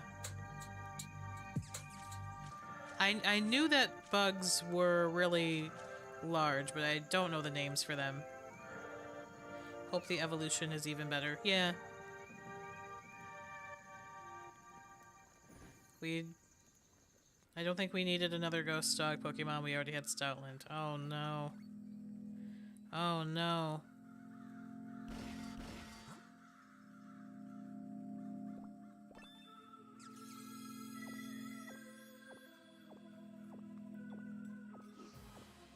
I knew that bugs were really large, but I don't know the names for them. Hope the evolution is even better. Yeah. I don't think we needed another ghost dog Pokemon. We already had Stoutland. Oh no. Oh no.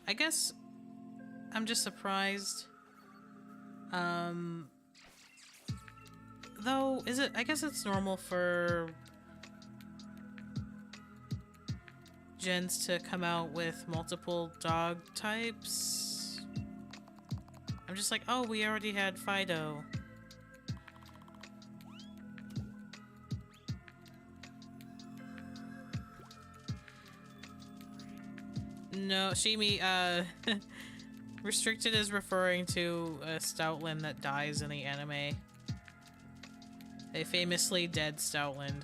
I guess I'm just surprised. Though, is it? I guess it's normal for gens to come out with multiple dog types. I'm just like, oh, we already had Fido. No, Shimi, restricted is referring to a Stoutland that dies in the anime. A famously dead Stoutland.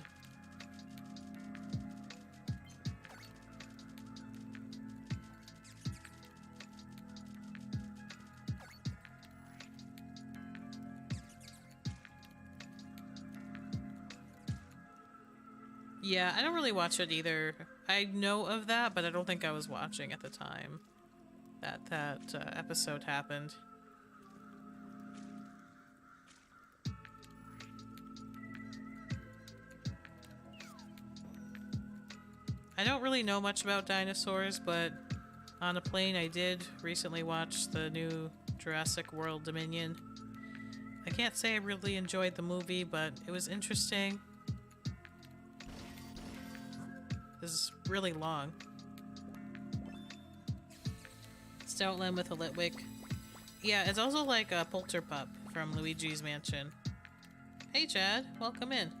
Yeah, I don't really watch it either. I know of that, but I don't think I was watching at the time that episode happened. I don't really know much about dinosaurs, but on a plane I did recently watch the new Jurassic World Dominion. I can't say I really enjoyed the movie, but it was interesting. This is really long. Stoutland with a Litwick. Yeah, it's also like a Polterpup from Luigi's Mansion. Hey Chad, welcome in.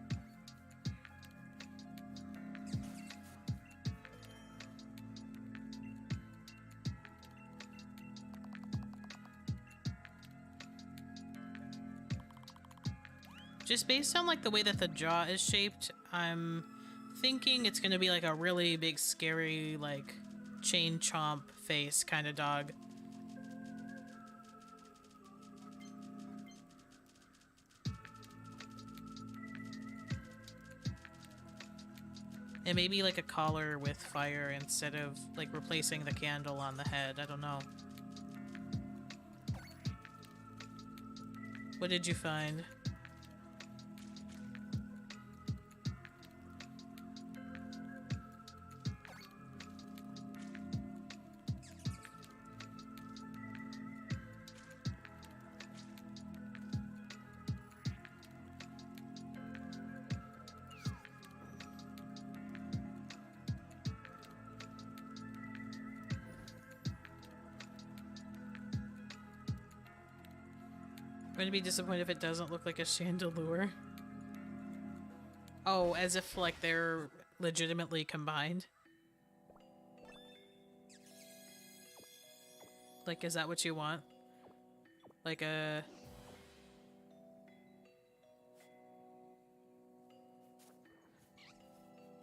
Just based on like the way that the jaw is shaped, I'm thinking it's gonna be like a really big, scary, like chain chomp face kind of dog. And maybe like a collar with fire instead of like replacing the candle on the head. I don't know. What did you find? I'm gonna be disappointed if it doesn't look like a chandelier. Oh, as if like they're legitimately combined. Like, is that what you want? Like a...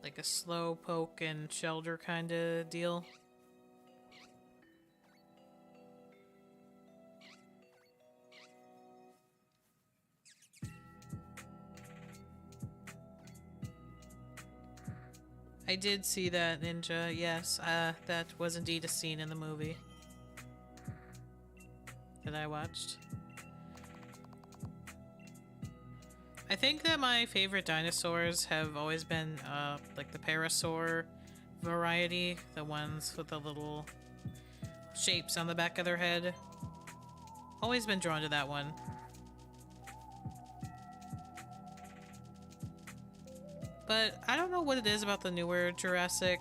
like a slow poke and shelter kind of deal? I did see that, Ninja, yes. That was indeed a scene in the movie that I watched. I think that my favorite dinosaurs have always been, like the parasaur variety. The ones with the little shapes on the back of their head. Always been drawn to that one. But I don't know what it is about the newer Jurassic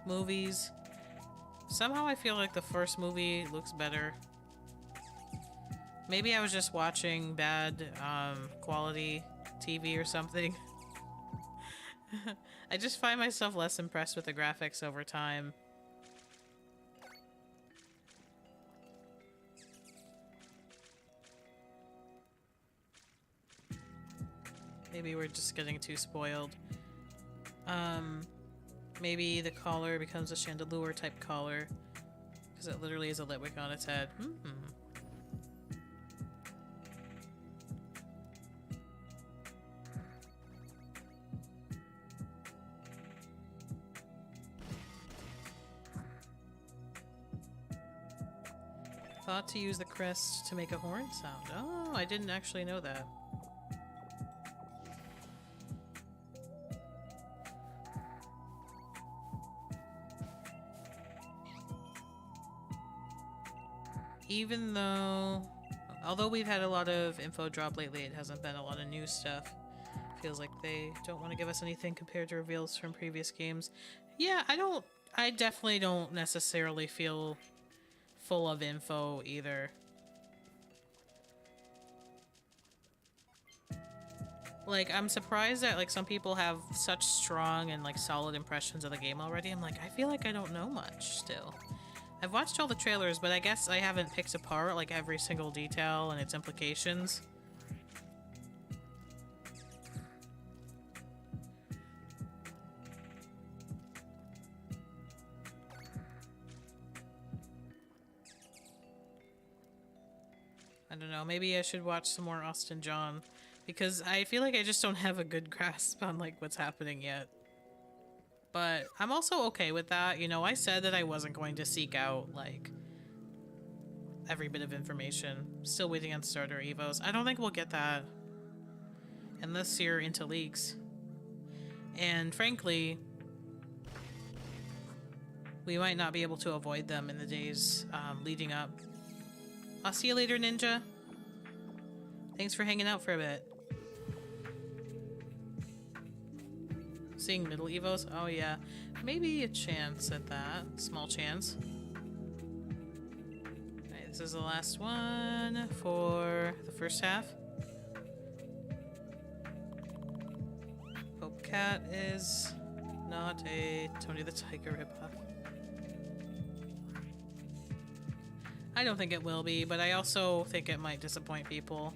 movies. Somehow I feel like the first movie looks better. Maybe I was just watching bad quality TV or something. I just find myself less impressed with the graphics over time. Maybe we're just getting too spoiled. Maybe the collar becomes a chandelier type collar. Because it literally is a lit wick on its head. Thought to use the crest to make a horn sound. Oh, I didn't actually know that. Even though... although we've had a lot of info drop lately, it hasn't been a lot of new stuff. Feels like they don't want to give us anything compared to reveals from previous games. Yeah, I definitely don't necessarily feel full of info either. Like, I'm surprised that like some people have such strong and like solid impressions of the game already. I'm like, I feel like I don't know much still. I've watched all the trailers, but I guess I haven't picked apart like every single detail and its implications. I don't know, maybe I should watch some more Austin John, because I feel like I just don't have a good grasp on like what's happening yet. But I'm also okay with that. You know, I said that I wasn't going to seek out, like, every bit of information. Still waiting on starter evos. I don't think we'll get that unless you're into leaks. And frankly, we might not be able to avoid them in the days leading up. I'll see you later, Ninja. Thanks for hanging out for a bit. Seeing middle evos? Oh yeah. Maybe a chance at that. Small chance. Alright, this is the last one for the first half. cat is not a Tony the Tiger ripoff. I don't think it will be, but I also think it might disappoint people.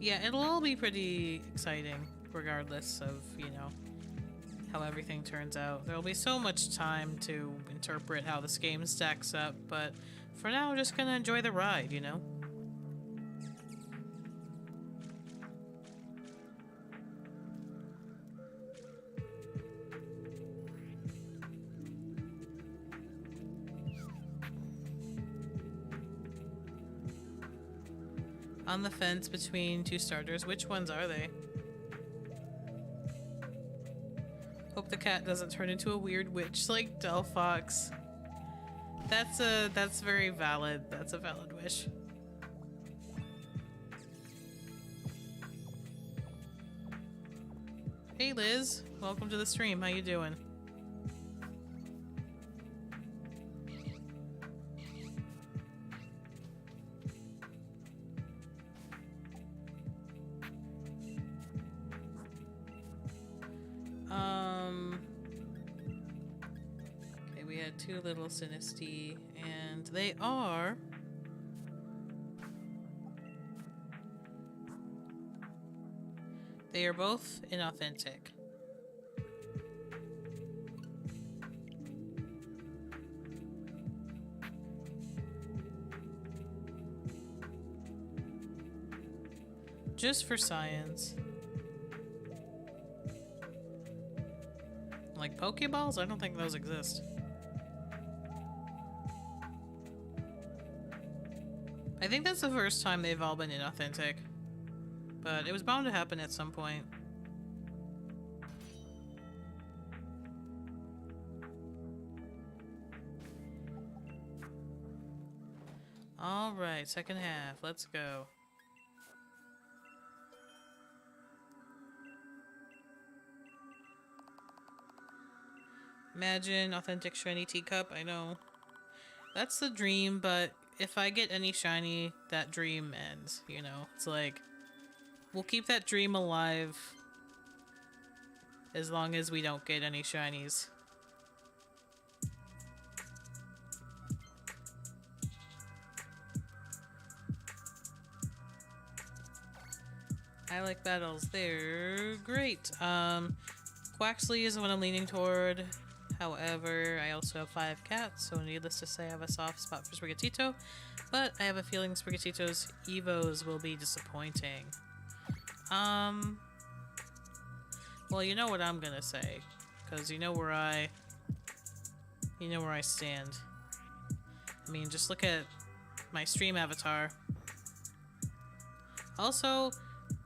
Yeah, it'll all be pretty exciting, regardless of, you know, how everything turns out. There'll be so much time to interpret how this game stacks up, but for now, I'm just gonna enjoy the ride, you know? On the fence between two starters. Which ones are they? Hope the cat doesn't turn into a weird witch like Delphox. That's very valid. That's a valid wish. Hey Liz, welcome to the stream. How you doing? Okay, we had two little Sinisty, and they are both inauthentic. Just for science. Like Pokeballs? I don't think those exist. I think that's the first time they've all been inauthentic. But it was bound to happen at some point. Alright, second half. Let's go. Imagine authentic shiny teacup. I know. That's the dream, but if I get any shiny, that dream ends, you know? It's like, we'll keep that dream alive as long as we don't get any shinies. I like battles. They're great. Quaxley is what I'm leaning toward. However, I also have 5 cats, so needless to say I have a soft spot for Sprigatito, but I have a feeling Sprigatito's Evos will be disappointing. Well, you know what I'm gonna say, because you know where I stand. I mean, just look at my stream avatar. Also,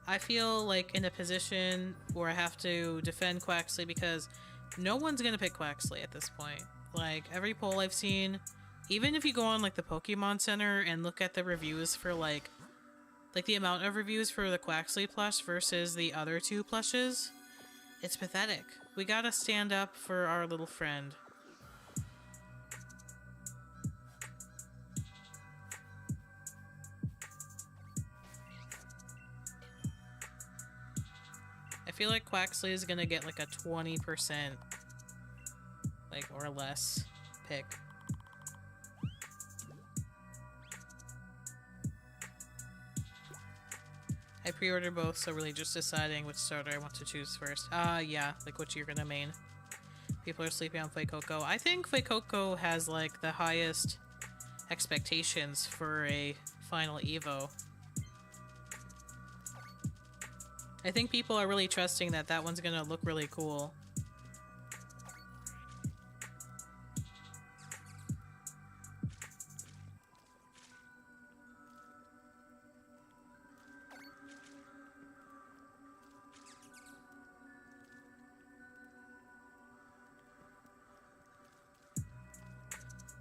I feel like in a position where I have to defend Quaxley because no one's gonna pick Quaxley at this point. Like, every poll I've seen, even if you go on like the Pokemon Center and look at the reviews for like the amount of reviews for the Quaxley plush versus the other 2 plushes, it's pathetic. We gotta stand up for our little friend. I feel like Quaxley is gonna get like a 20%, like, or less pick. I pre-ordered both, so really just deciding which starter I want to choose first. Yeah, like what you're gonna main. People are sleeping on Fuecoco. I think Fuecoco has like the highest expectations for a final Evo. I think people are really trusting that that one's gonna look really cool.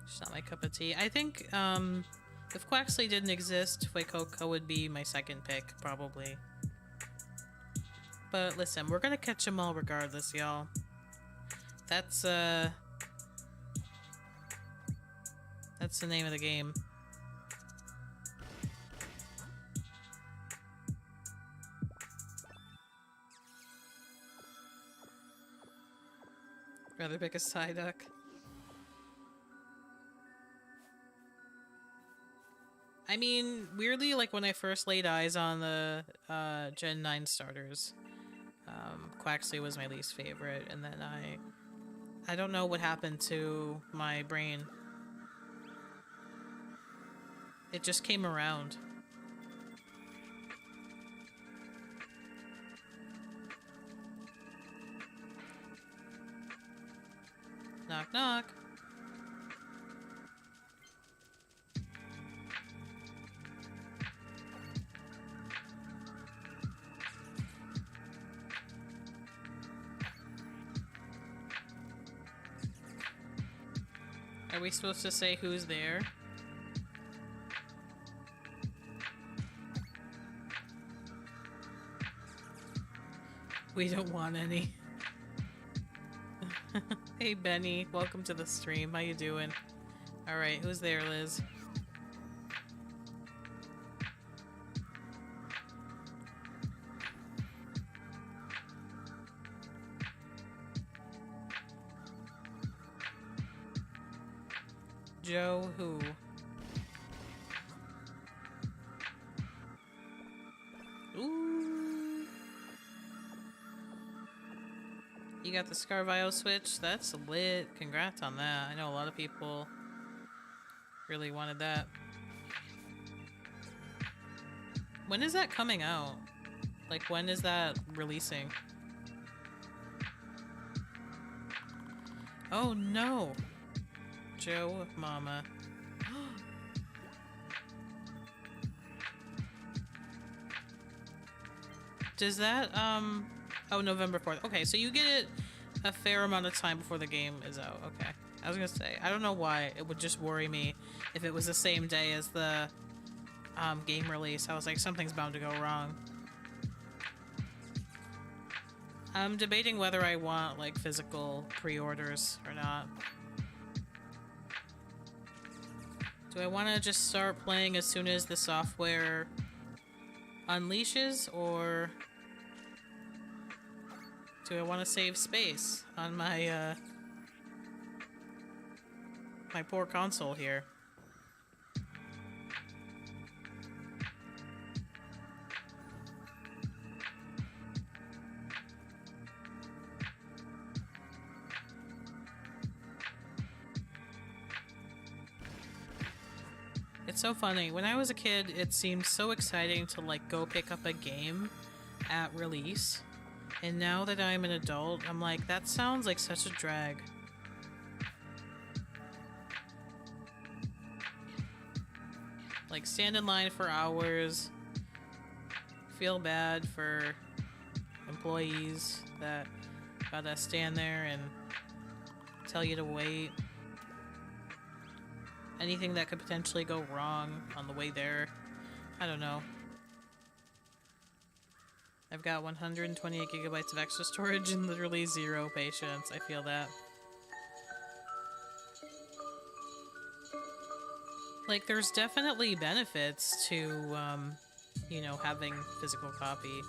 It's not my cup of tea. I think, if Quaxley didn't exist, Fuecoco would be my second pick, probably. But listen, we're gonna catch them all regardless, y'all. That's What's the name of the game? Rather pick a Psyduck. I mean, weirdly, like when I first laid eyes on the Gen 9 starters, Quaxley was my least favorite, and then I don't know what happened to my brain. It just came around. Knock knock. Are we supposed to say who's there? We don't want any. Hey Benny, welcome to the stream. How you doing? Alright, who's there, Liz? Joe who? Ooh. You got the Scarvio switch? That's lit. Congrats on that. I know a lot of people really wanted that. When is that coming out? Like, when is that releasing? Oh no! Joe, mama. Does that, oh, November 4th. Okay, so you get it a fair amount of time before the game is out. Okay. I was gonna say, I don't know why it would just worry me if it was the same day as the, game release. I was like, something's bound to go wrong. I'm debating whether I want, like, physical pre-orders or not. Do I want to just start playing as soon as the software unleashes, or do I want to save space on my, my poor console here? It's so funny. When I was a kid, it seemed so exciting to, like, go pick up a game at release. And now that I'm an adult, I'm like, that sounds like such a drag. Like, stand in line for hours. Feel bad for employees that gotta stand there and tell you to wait. Anything that could potentially go wrong on the way there. I don't know. I've got 128 gigabytes of extra storage and literally zero patience. I feel that. Like, there's definitely benefits to, you know, having physical copy.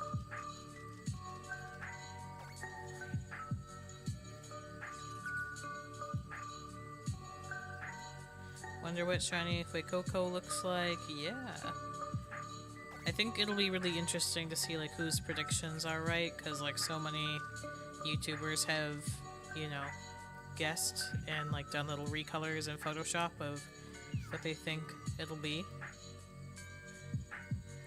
Wonder what shiny Fuecoco looks like. Yeah. I think it'll be really interesting to see, like, whose predictions are right, because, like, so many YouTubers have, you know, guessed and, like, done little recolors in Photoshop of what they think it'll be.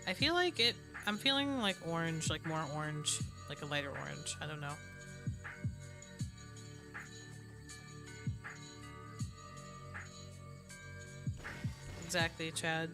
I feel like I'm feeling like orange, like more orange, like a lighter orange. I don't know. Exactly, Chad.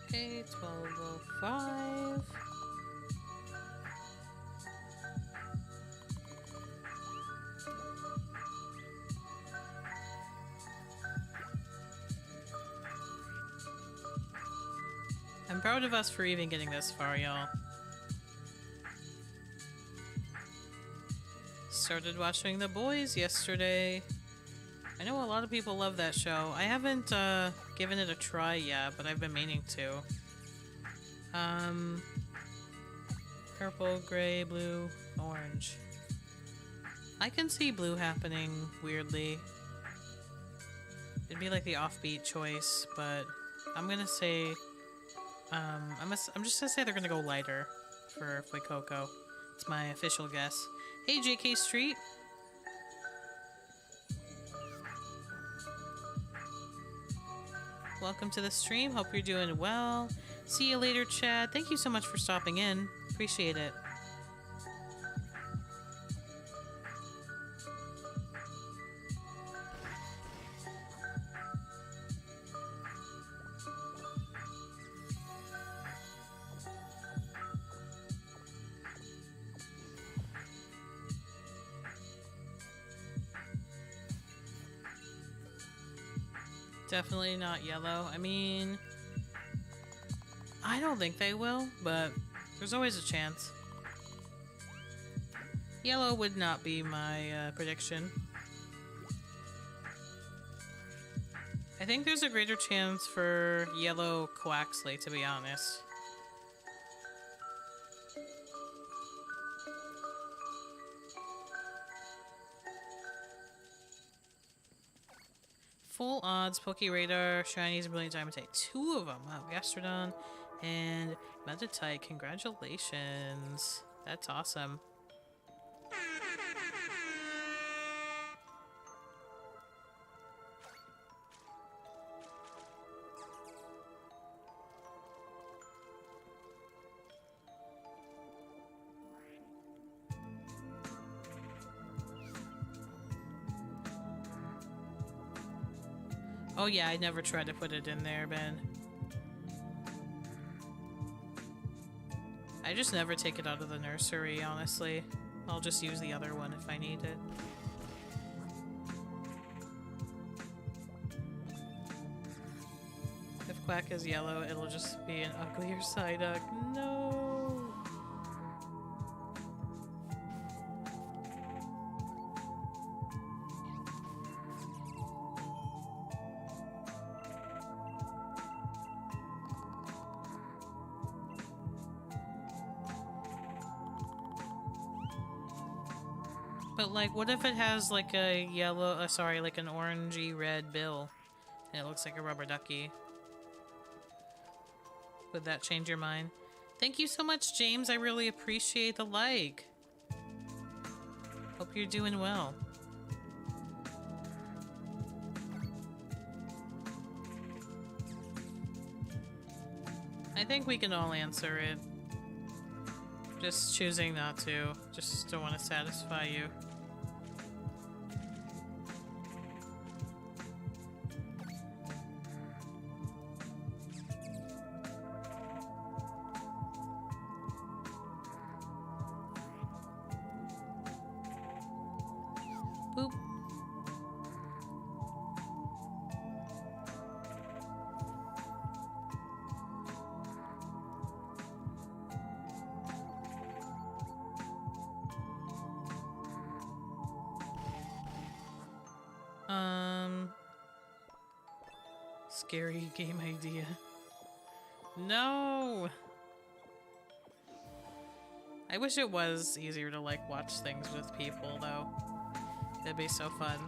Okay, 12:05. proud of us for even getting this far, y'all. Started watching The Boys yesterday. I know a lot of people love that show. I haven't given it a try yet, but I've been meaning to. Purple, gray, blue, orange. I can see blue happening weirdly. It'd be like the offbeat choice, but I'm gonna say I'm just gonna say they're gonna go lighter for Fuecoco. It's my official guess. Hey, JK Street. Welcome to the stream. Hope you're doing well. See you later, Chad. Thank you so much for stopping in. Appreciate it. Definitely not yellow. I mean, I don't think they will, but there's always a chance. Yellow would not be my prediction. I think there's a greater chance for yellow Coaxley, to be honest. Full odds, Pokeradar, Shinies, and Brilliant Diamond. 2 of them. Wow, Gastrodon and Meditite. Congratulations. That's awesome. Oh yeah, I never tried to put it in there, Ben. I just never take it out of the nursery, honestly. I'll just use the other one if I need it. If Quack is yellow, it'll just be an uglier Psyduck. No! But, like, what if it has, like, a yellow, sorry, like an orangey red bill, and it looks like a rubber ducky? Would that change your mind? Thank you so much, James. I really appreciate the like. Hope you're doing well. I think we can all answer it. Just choosing not to. Just don't want to satisfy you. Boop. Scary game idea. No! I wish it was easier to, like, watch things with people, though. That'd be so fun.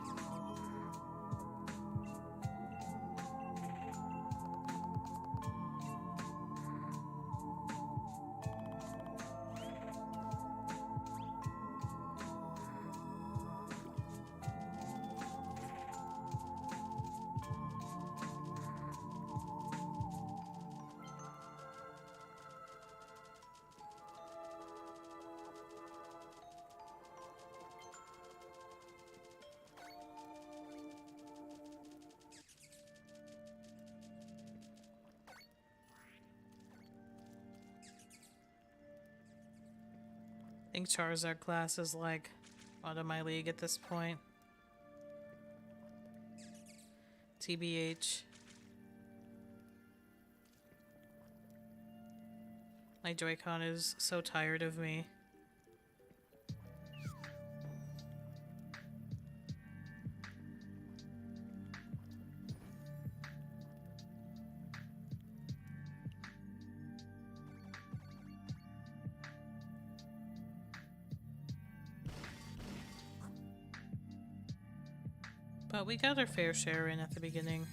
I think Charizard class is like out of my league at this point. TBH. My Joy-Con is so tired of me. But we got our fair share in at the beginning.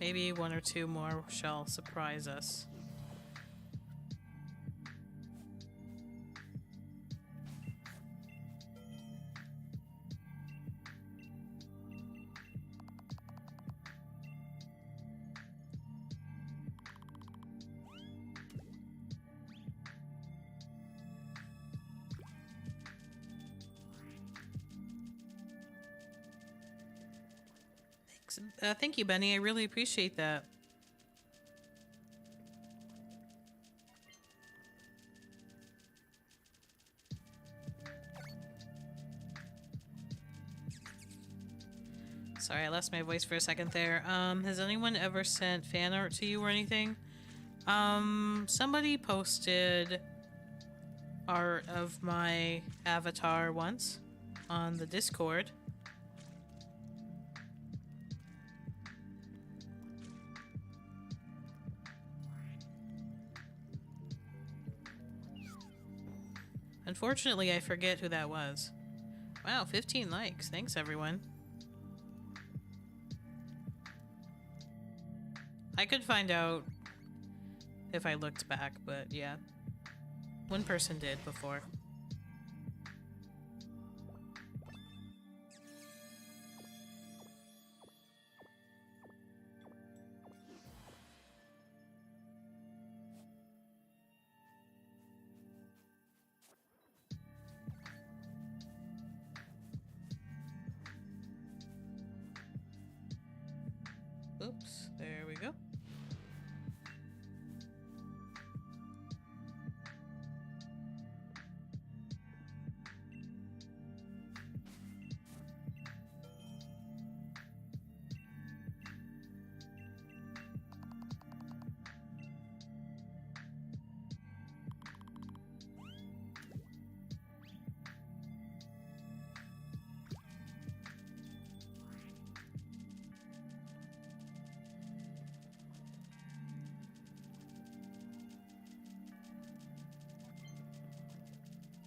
Maybe one or two more shall surprise us. Thank you, Benny. I really appreciate that. Sorry, I lost my voice for a second there. Has anyone ever sent fan art to you or anything? Somebody posted art of my avatar once on the Discord. Unfortunately, I forget who that was. Wow, 15 likes. Thanks, everyone. I could find out if I looked back, but yeah. One person did before. Oops, there we go.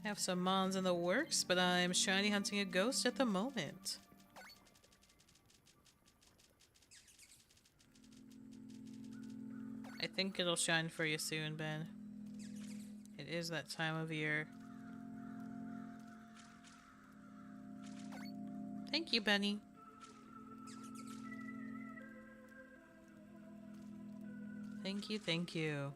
I have some mons in the works, but I'm shiny hunting a ghost at the moment. I think it'll shine for you soon, Ben. It is that time of year. Thank you, Benny. Thank you, thank you.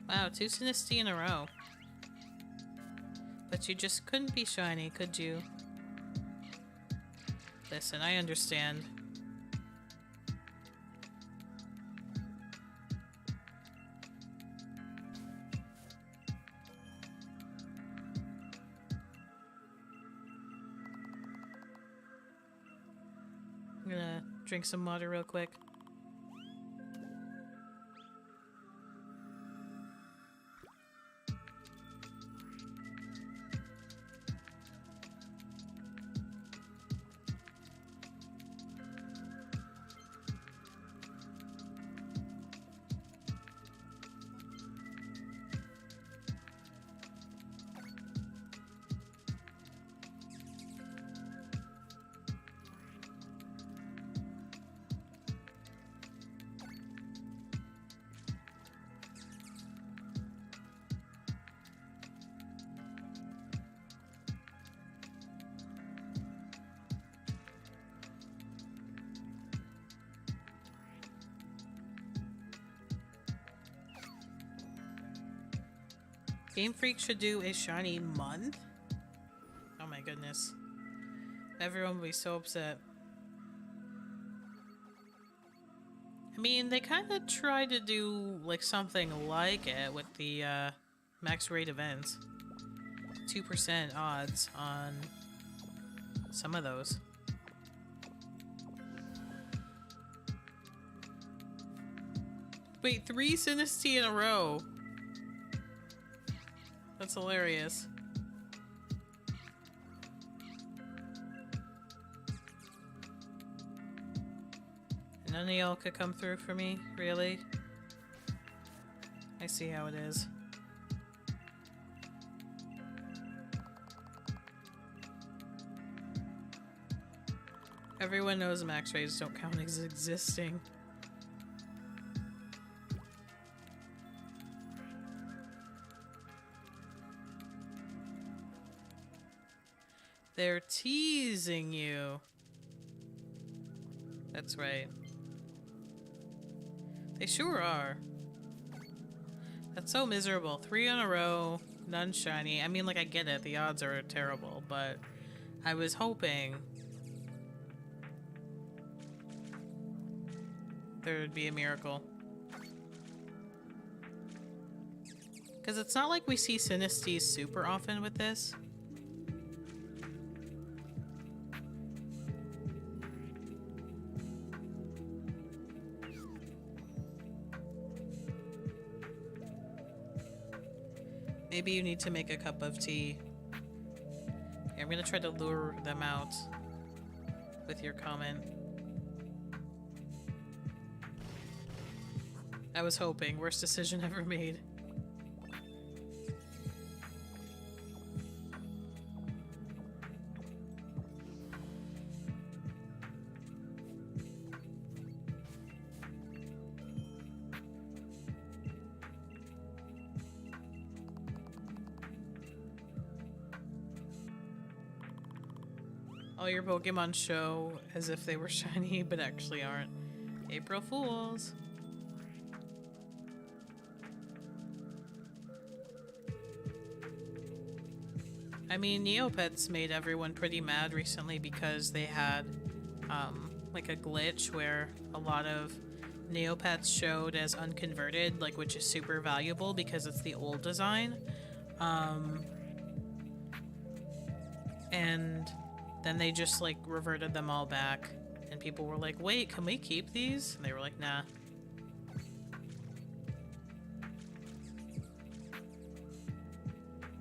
Wow, 2 Sinisty in a row. But you just couldn't be shiny, could you? Listen, I understand. I'm gonna drink some water real quick. Game Freak should do a shiny month? Oh my goodness. Everyone will be so upset. I mean, they kind of tried to do like something like it with the max rate events. 2% odds on some of those. Wait, 3 Sinisty in a row. That's hilarious. None of y'all could come through for me, really? I see how it is. Everyone knows max rates don't count as existing. They're teasing you. That's right. They sure are. That's so miserable. 3 in a row, none shiny. I mean, like, I get it. The odds are terrible, but I was hoping there would be a miracle. Because it's not like we see Sinisties super often with this. Maybe you need to make a cup of tea. Okay, I'm gonna try to lure them out with your comment. I was hoping. Worst decision ever made. All your Pokemon show as if they were shiny, but actually aren't. April Fools. I mean, Neopets made everyone pretty mad recently because they had, like a glitch where a lot of Neopets showed as unconverted, like, which is super valuable because it's the old design. And then they just, like, reverted them all back. And people were like, wait, can we keep these? And they were like, nah.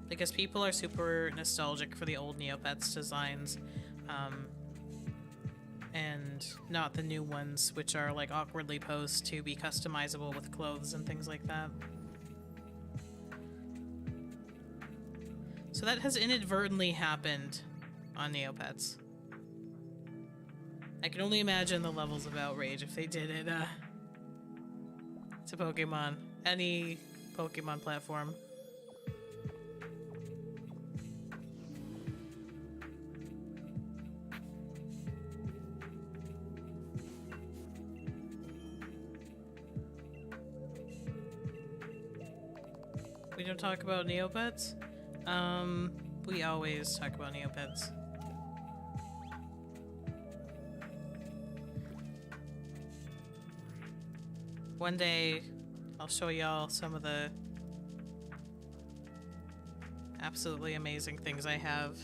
Because people are super nostalgic for the old Neopets designs. And not the new ones, which are, like, awkwardly posed to be customizable with clothes and things like that. So that has inadvertently happened on Neopets. I can only imagine the levels of outrage if they did it to Pokemon. Any Pokemon platform. We don't talk about Neopets? We always talk about Neopets. One day, I'll show y'all some of the absolutely amazing things I have.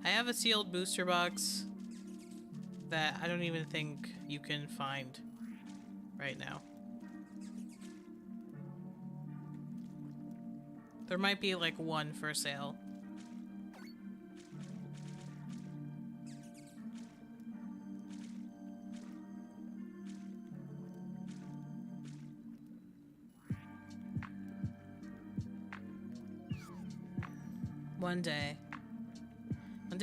I have a sealed booster box that I don't even think you can find right now. There might be like one for sale. One day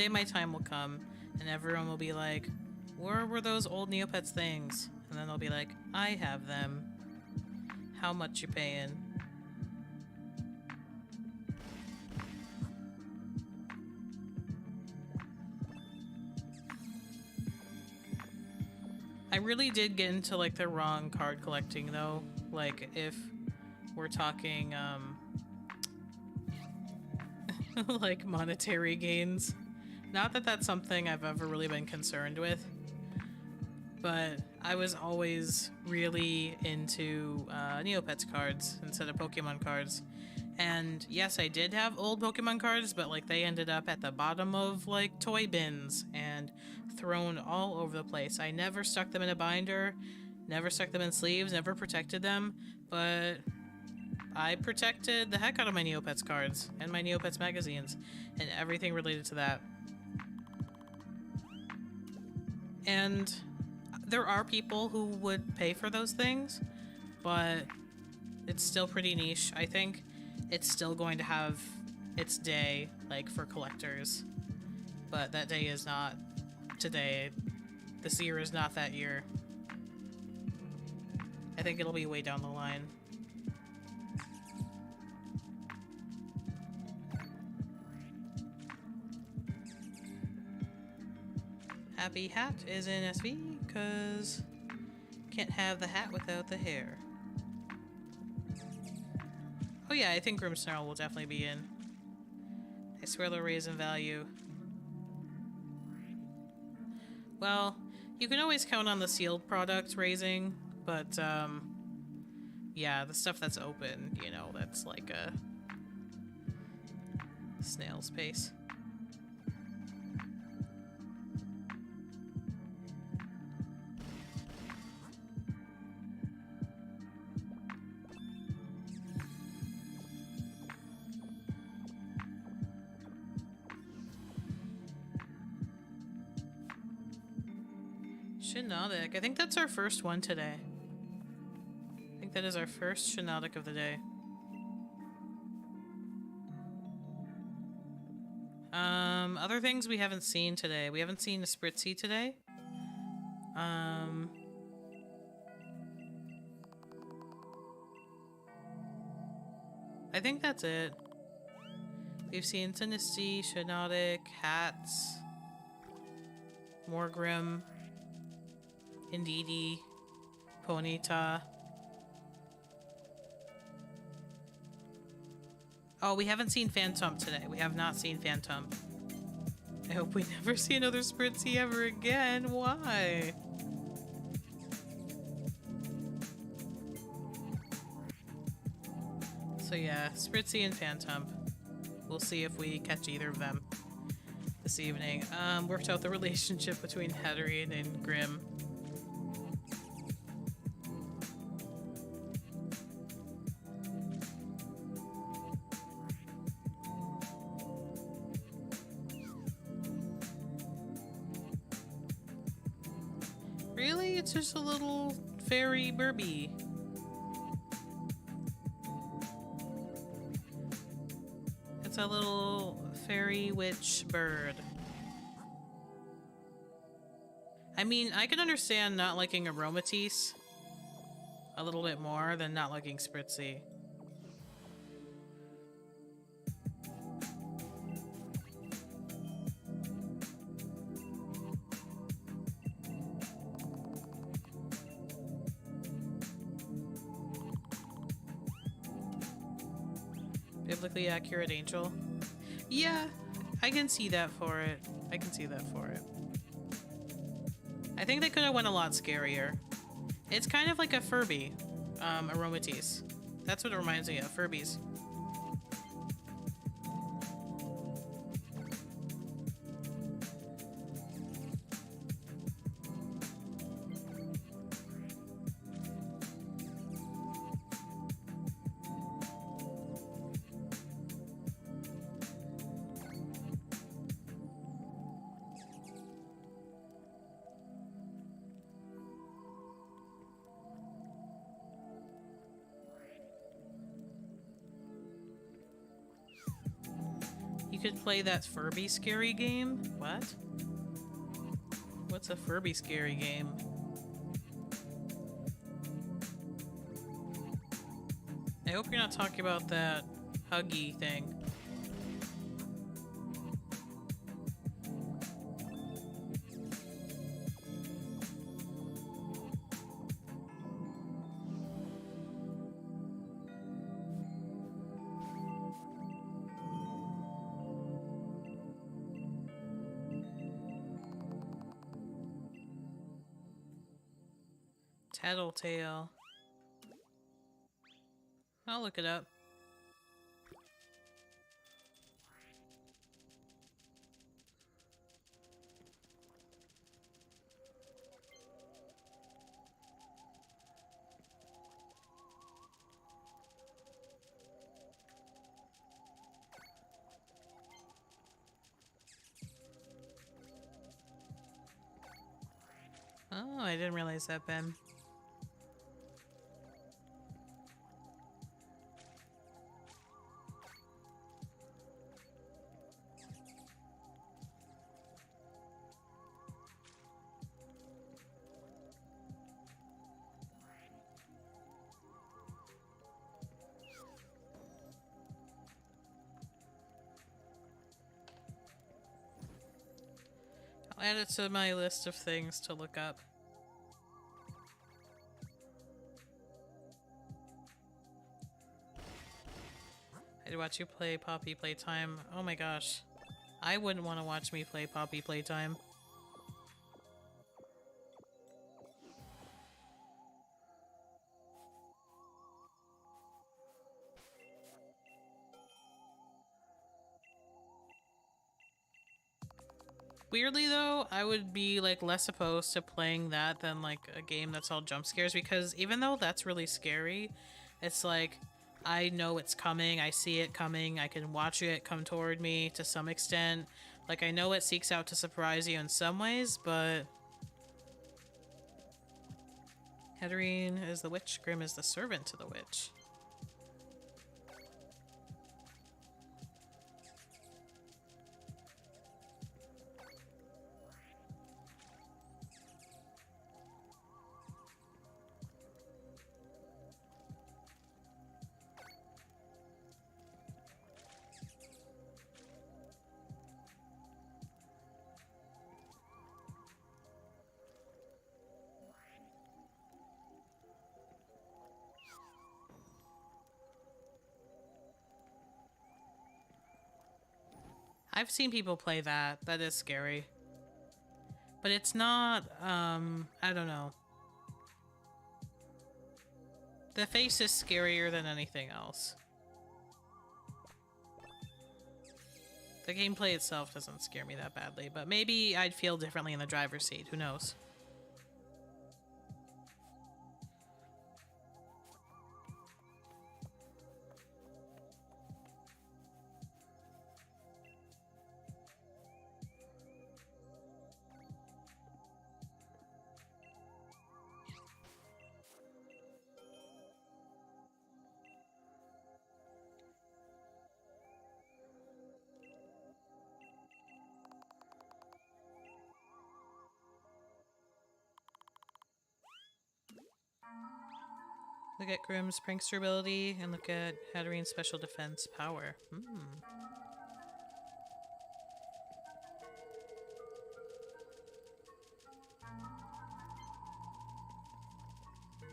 my time will come and everyone will be like, where were those old Neopets things? And then they'll be like, I have them. How much you paying? I really did get into like the wrong card collecting though. Like if we're talking like monetary gains. Not that that's something I've ever really been concerned with, but I was always really into Neopets cards instead of Pokemon cards. And yes, I did have old Pokemon cards, but like they ended up at the bottom of like toy bins and thrown all over the place. I never stuck them in a binder, never stuck them in sleeves, never protected them, but I protected the heck out of my Neopets cards and my Neopets magazines and everything related to that. And there are people who would pay for those things, but it's still pretty niche. I think it's still going to have its day, like, for collectors. But that day is not today. This year is not that year. I think it'll be way down the line. Happy Hat is in SV, because can't have the hat without the hair. Oh yeah, I think Grimmsnarl will definitely be in. I swear they'll raise in value. Well, you can always count on the sealed product raising, but yeah, the stuff that's open, you know, that's like a snail's pace. Shinotic. I think that's our first one today. I think that is our first Shinotic of the day. Other things we haven't seen today. We haven't seen a Spritzy today. I think that's it. We've seen Sinisty, Shinotic, Hats, Morgrim, Indeedee, Ponyta. Oh, we haven't seen Phantom today. We have not seen Phantom. I hope we never see another Spritzy ever again. Why? So yeah, Spritzy and Phantom. We'll see if we catch either of them this evening. Worked out the relationship between Hatterene and Grimm. Really? It's just a little fairy Burby. It's a little fairy witch bird. I mean, I can understand not liking Aromatisse a little bit more than not liking Spritzy. Biblically accurate angel. Yeah, I can see that for it. I can see that for it. I think they could have went a lot scarier. It's kind of like a Furby, Aromatisse. That's what it reminds me of, Furbies. You could play that Furby scary game? What? What's a Furby scary game? I hope you're not talking about that Huggy thing. Tattletale. I'll look it up. Oh, I didn't realize that, Ben. I'll add it to my list of things to look up. I'd watch you play Poppy Playtime. Oh my gosh. I wouldn't want to watch me play Poppy Playtime. Weirdly though, I would be like less opposed to playing that than like a game that's all jump scares, because even though that's really scary, it's like I know it's coming, I see it coming, I can watch it come toward me to some extent. Like I know it seeks out to surprise you in some ways, but Hetterine is the witch, Grim is the servant to the witch. I've seen people play that. That is scary. But it's not, I don't know. The face is scarier than anything else. The gameplay itself doesn't scare me that badly, but maybe I'd feel differently in the driver's seat. Who knows? Look at Grim's prankster ability and look at Hatterine's special defense power.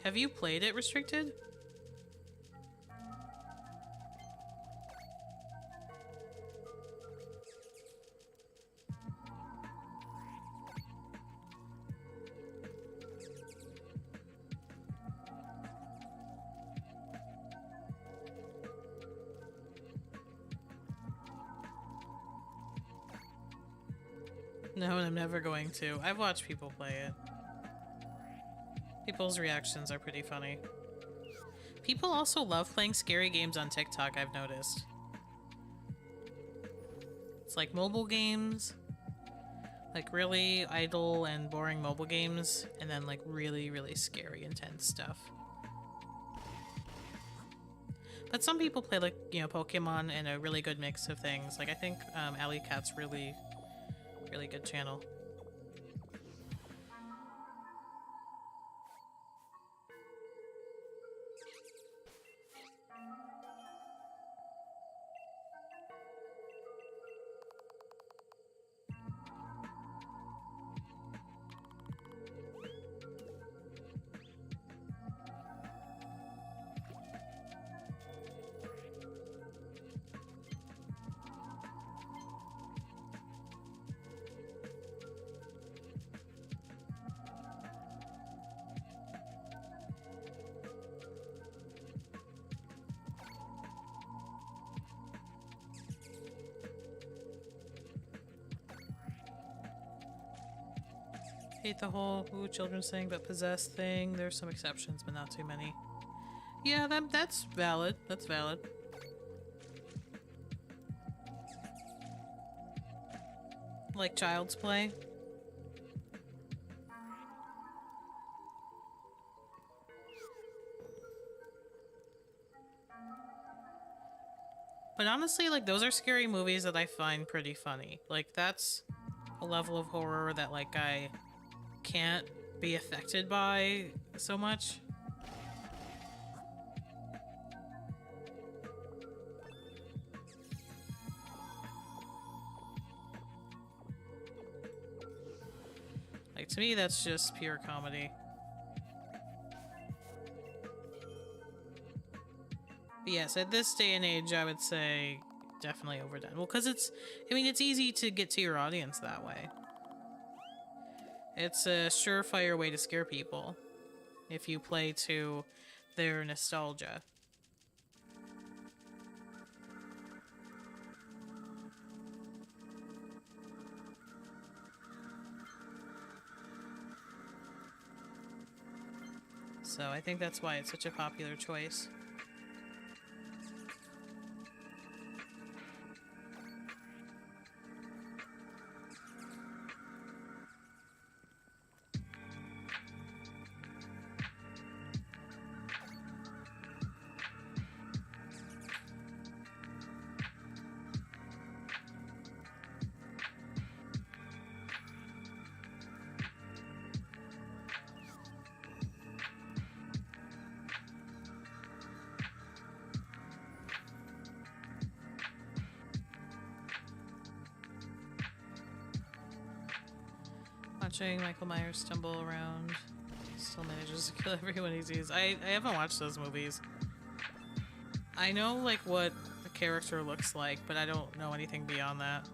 Have you played it restricted? No, and I'm never going to. I've watched people play it. People's reactions are pretty funny. People also love playing scary games on TikTok, I've noticed. It's like mobile games, like really idle and boring mobile games, and then like really, really scary, intense stuff. But some people play like, you know, Pokémon and a really good mix of things. Like I think Alley Cat's really good channel. hate the whole ooh children's thing, but possessed thing. There's some exceptions, but not too many. Yeah, that's valid. That's valid. Like Child's Play. But honestly, like, those are scary movies that I find pretty funny. Like, that's a level of horror that, like, I can't be affected by so much. Like, to me, that's just pure comedy. But yes, at this day and age, I would say definitely overdone. Well, because I mean, it's easy to get to your audience that way. It's a surefire way to scare people if you play to their nostalgia. So I think that's why it's such a popular choice. Watching Michael Myers stumble around, still manages to kill everyone he sees. I haven't watched those movies. I know, like, what the character looks like, but I don't know anything beyond that.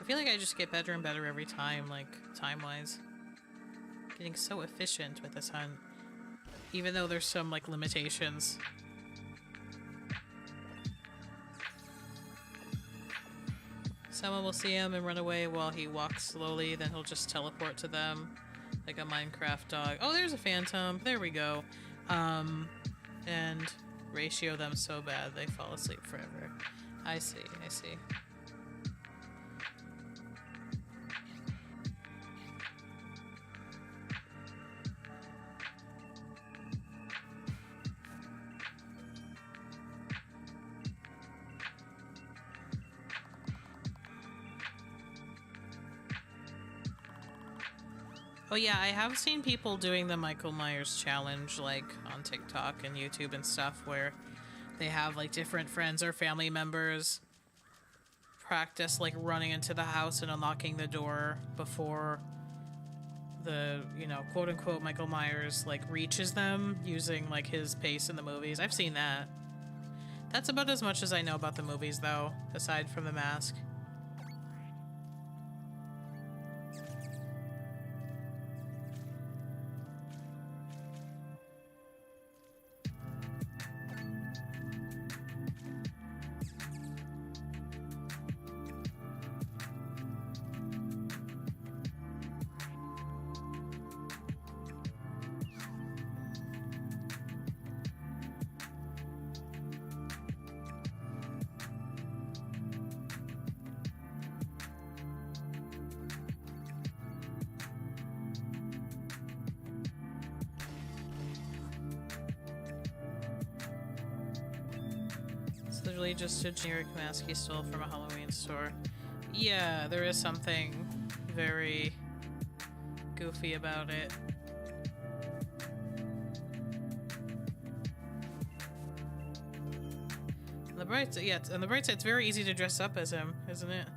I feel like I just get better and better every time, like, time-wise. Getting so efficient with this hunt. Even though there's some, like, limitations. Someone will see him and run away while he walks slowly, then he'll just teleport to them. Like a Minecraft dog. Oh, there's a phantom. There we go. And ratio them so bad they fall asleep forever. I see, I see. Oh yeah, I have seen people doing the Michael Myers challenge, like, on TikTok and YouTube and stuff, where they have, like, different friends or family members practice, like, running into the house and unlocking the door before the, you know, quote-unquote Michael Myers, like, reaches them using, like, his pace in the movies. I've seen that. That's about as much as I know about the movies, though, aside from the mask. usually just a generic mask he stole from a Halloween store. Yeah, there is something very goofy about it. On the bright side, yeah, on the bright side, it's very easy to dress up as him, isn't it?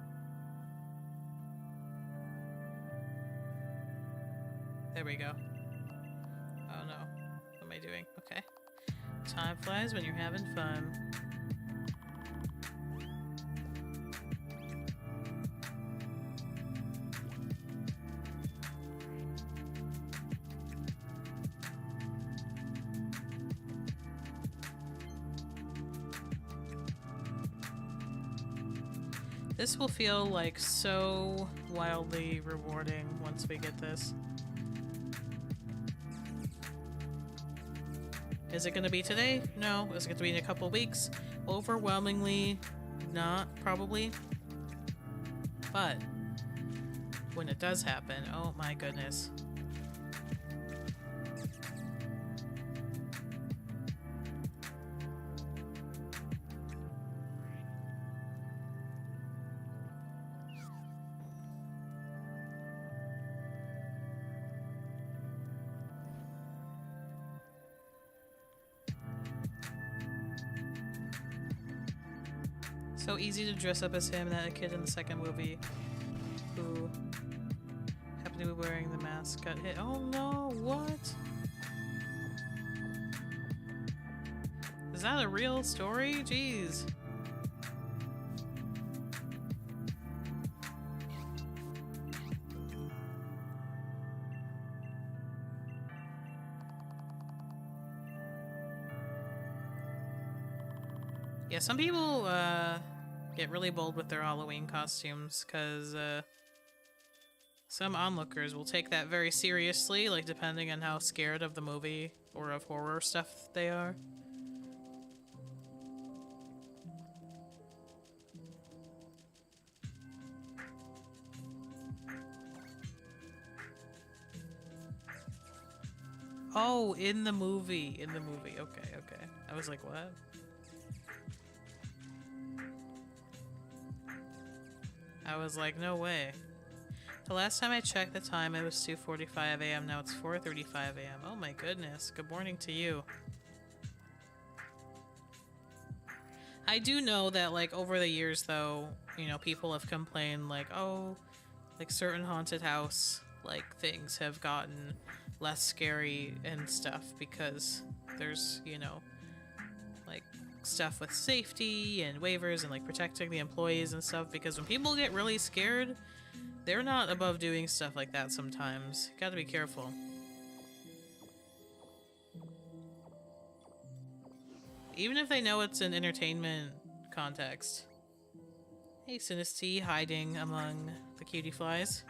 There we go. Oh no. What am I doing? Okay. Time flies when you're having fun. This will feel like so wildly rewarding once we get this. Is it going to be today? No. Is it going to be in a couple weeks? Overwhelmingly not, probably. But when it does happen, oh my goodness. So easy to dress up as him, that a kid in the second movie who happened to be wearing the mask got hit. Oh no, what? Is that a real story? Jeez. Yeah, some people, get really bold with their Halloween costumes, because, some onlookers will take that very seriously, like, depending on how scared of the movie or of horror stuff they are. Oh, in the movie. In the movie. Okay, okay. I was like, what? I was like, no way. The last time I checked the time, it was 2:45 a.m. Now it's 4:35 a.m. Oh my goodness. Good morning to you. I do know that, like, over the years, though, you know, people have complained, like, oh, like, certain haunted house, like, things have gotten less scary and stuff because there's, you know, like, stuff with safety and waivers and, like, protecting the employees and stuff, because when people get really scared, they're not above doing stuff like that sometimes. Gotta be careful. Even if they know it's an entertainment context. Hey, Sinisty, hiding among the cutie flies.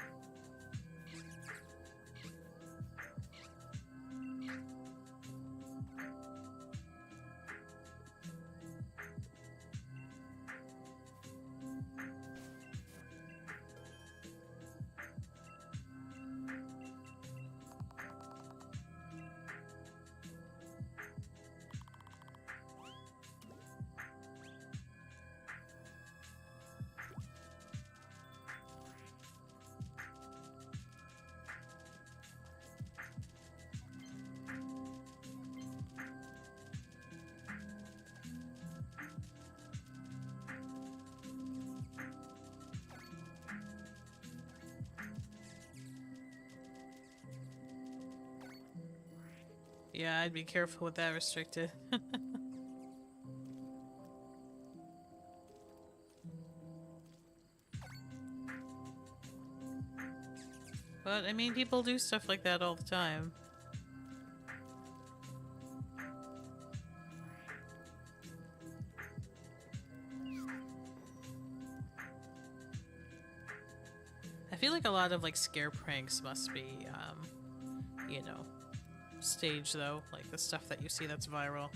Yeah, I'd be careful with that restricted. But, I mean, people do stuff like that all the time. I feel like a lot of, like, scare pranks must be, you know, staged, though. Like, the stuff that you see that's viral.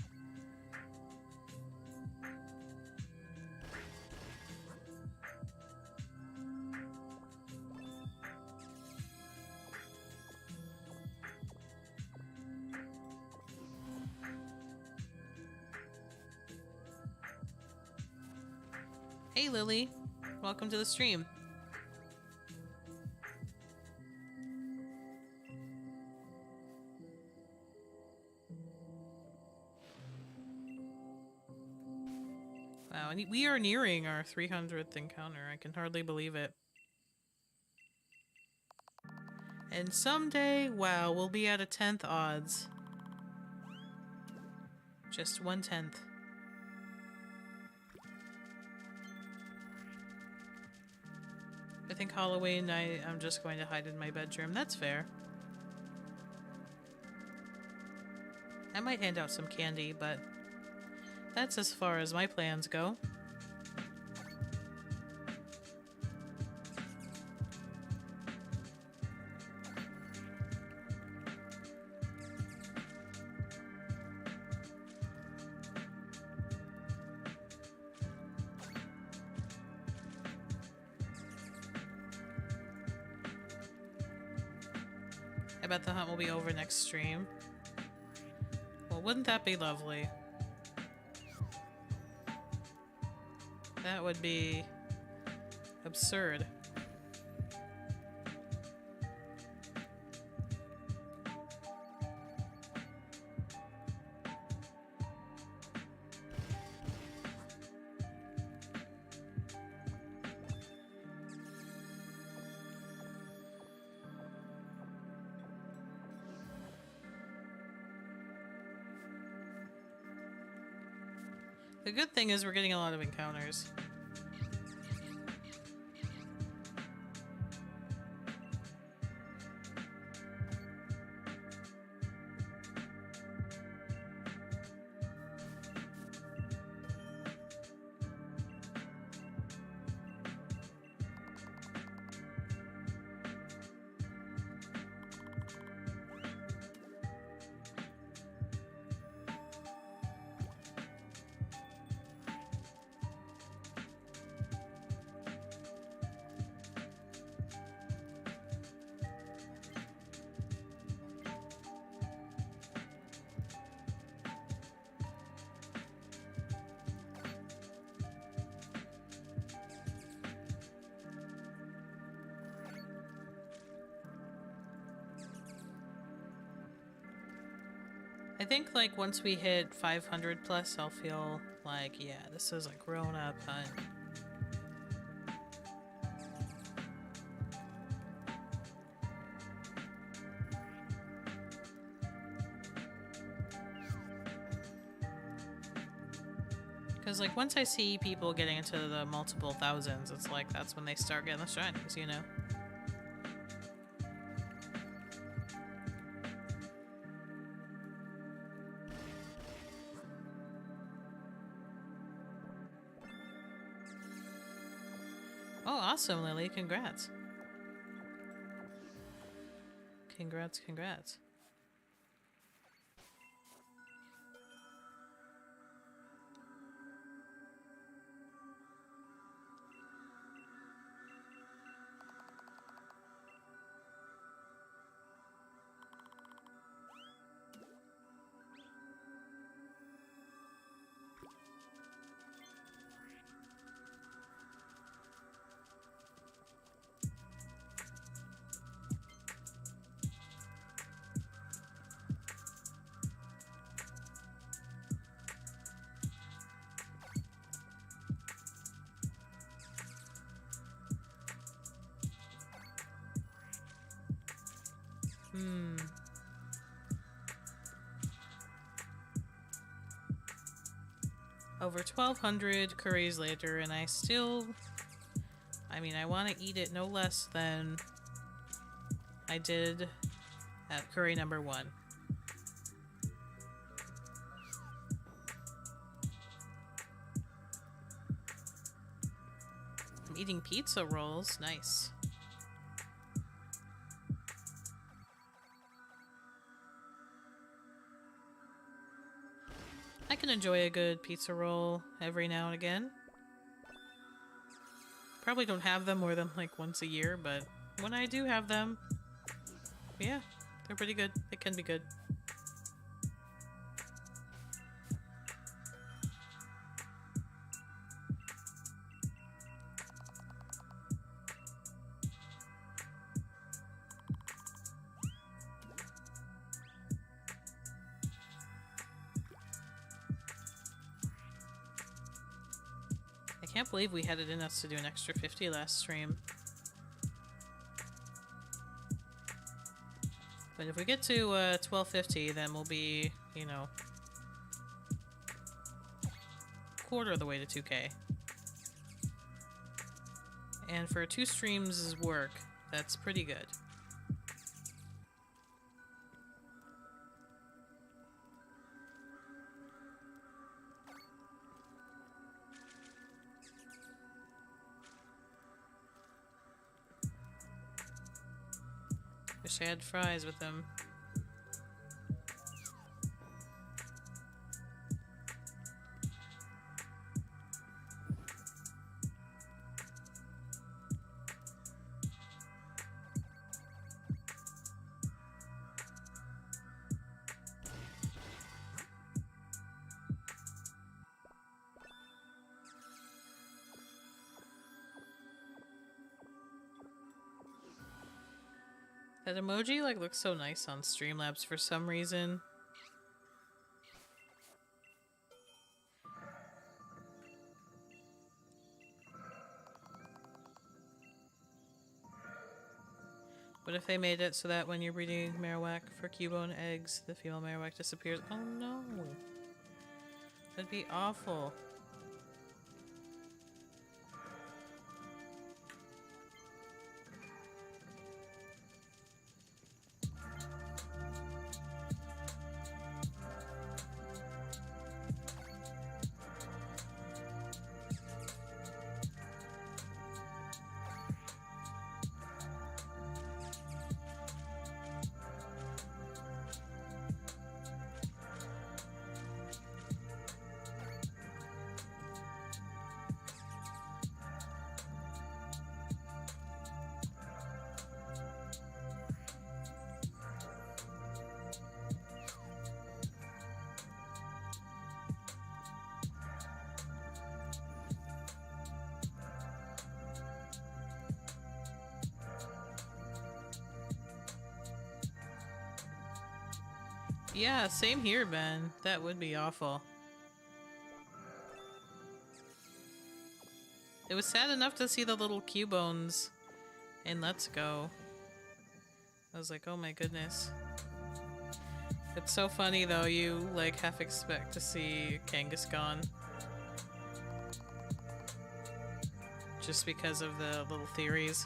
Hey Lily, welcome to the stream. Wow, and we are nearing our 300th encounter. I can hardly believe it. And someday, wow, we'll be at a 10th odds. Just 1/10. I think Halloween, I'm just going to hide in my bedroom. That's fair. I might hand out some candy, but that's as far as my plans go. I bet the hunt will be over next stream. Well, wouldn't that be lovely? That would be absurd. The good thing is we're getting a lot of encounters. I think, like, once we hit 500 plus, I'll feel like, yeah, this is a grown-up hunt. Because, like, once I see people getting into the multiple thousands, it's like, that's when they start getting the shinies, you know? Oh, awesome, Lily. Congrats. Congrats, congrats. Over 1,200 curries later, and I still... I mean, I want to eat it no less than I did at curry number 1. I'm eating pizza rolls. Nice. I can enjoy a good pizza roll every now and again. Probably don't have them more than like once a year, but when I do have them, yeah, they're pretty good. They can be good. Can't believe we had it in us to do an extra 50 last stream. But if we get to 1250, then we'll be, you know, quarter of the way to 2K. And for 2 streams' work, that's pretty good. Wish I had fries with them. That emoji like looks so nice on Streamlabs for some reason. What if they made it so that when you're breeding Marowak for Cubone eggs, the female Marowak disappears? Oh no! That'd be awful. Yeah, same here, Ben. That would be awful. It was sad enough to see the little Cubones in Let's Go. I was like, oh my goodness. It's so funny though, you like half expect to see Kangaskhan. Just because of the little theories.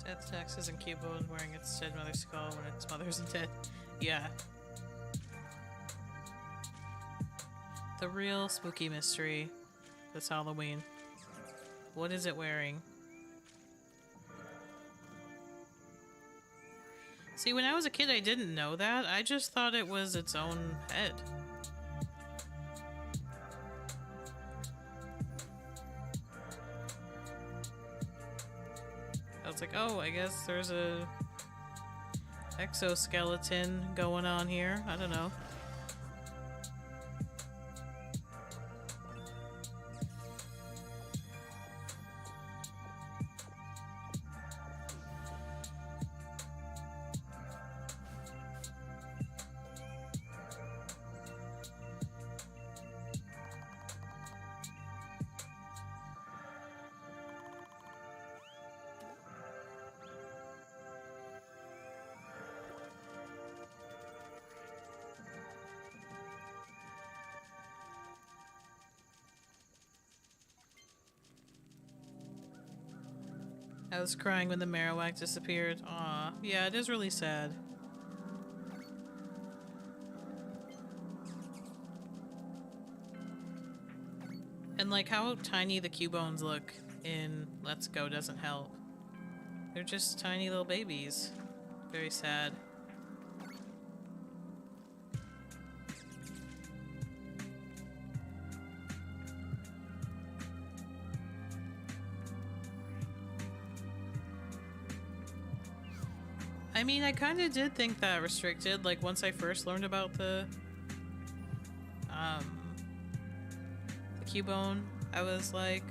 Death taxes and Cubone wearing its dead mother's skull when its mother isn't dead. Yeah. The real spooky mystery this Halloween. What is it wearing? See, when I was a kid, I didn't know that. I just thought it was its own head. I was like, oh, I guess there's a exoskeleton going on here. I don't know. I was crying when the Marowak disappeared. Aw, yeah, it is really sad. And like how tiny the Cubones look in Let's Go doesn't help. They're just tiny little babies. Very sad. I mean, I kind of did think that restricted, like, once I first learned about the Cubone, I was like...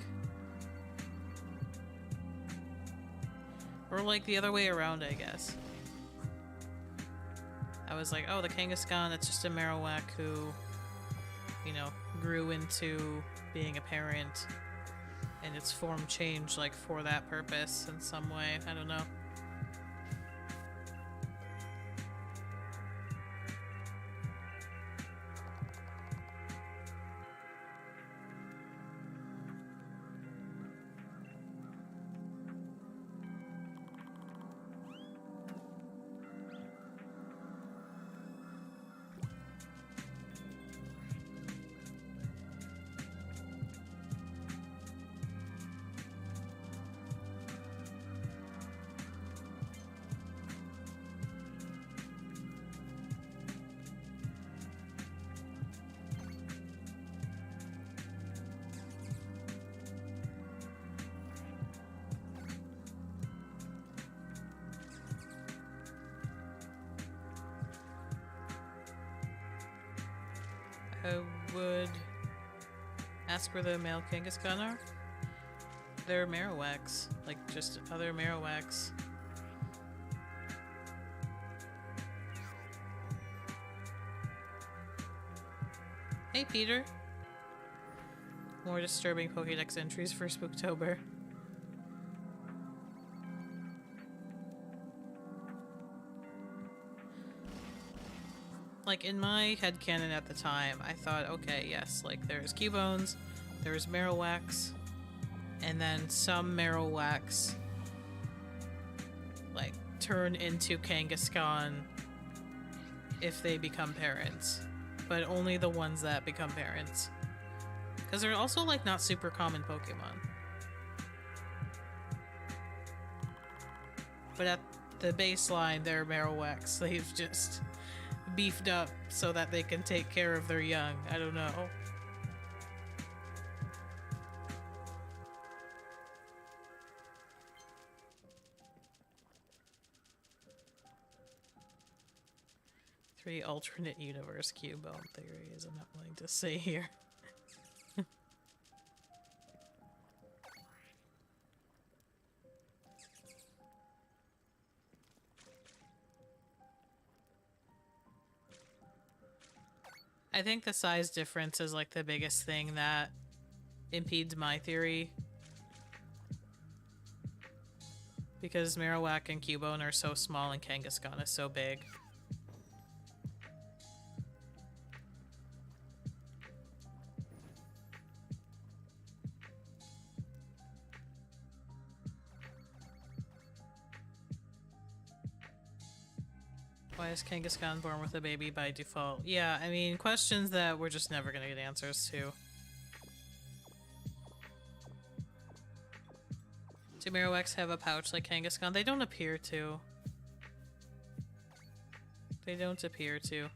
Or, like, the other way around, I guess. I was like, oh, the Kangaskhan, it's just a Marowak who, you know, grew into being a parent, and its form changed, like, for that purpose in some way. I don't know. I would ask where the male Kangaskhan are. They're Marowaks, like just other Marowaks. Hey Peter. More disturbing Pokédex entries for Spooktober. Like, in my headcanon at the time, I thought, okay, yes, like, there's Cubones, there's Marowaks, and then some Marowaks, like, turn into Kangaskhan if they become parents. But only the ones that become parents. Because they're also, like, not super common Pokemon. But at the baseline, they're Marowaks. They've just beefed up so that they can take care of their young. I don't know. Three alternate universe Cubone theories I'm not willing to say here. I think the size difference is like the biggest thing that impedes my theory. Because Marowak and Cubone are so small and Kangaskhan is so big. Why is Kangaskhan born with a baby by default? Yeah, I mean, questions that we're just never gonna get answers to. Do Marowaks have a pouch like Kangaskhan? They don't appear to. They don't appear to.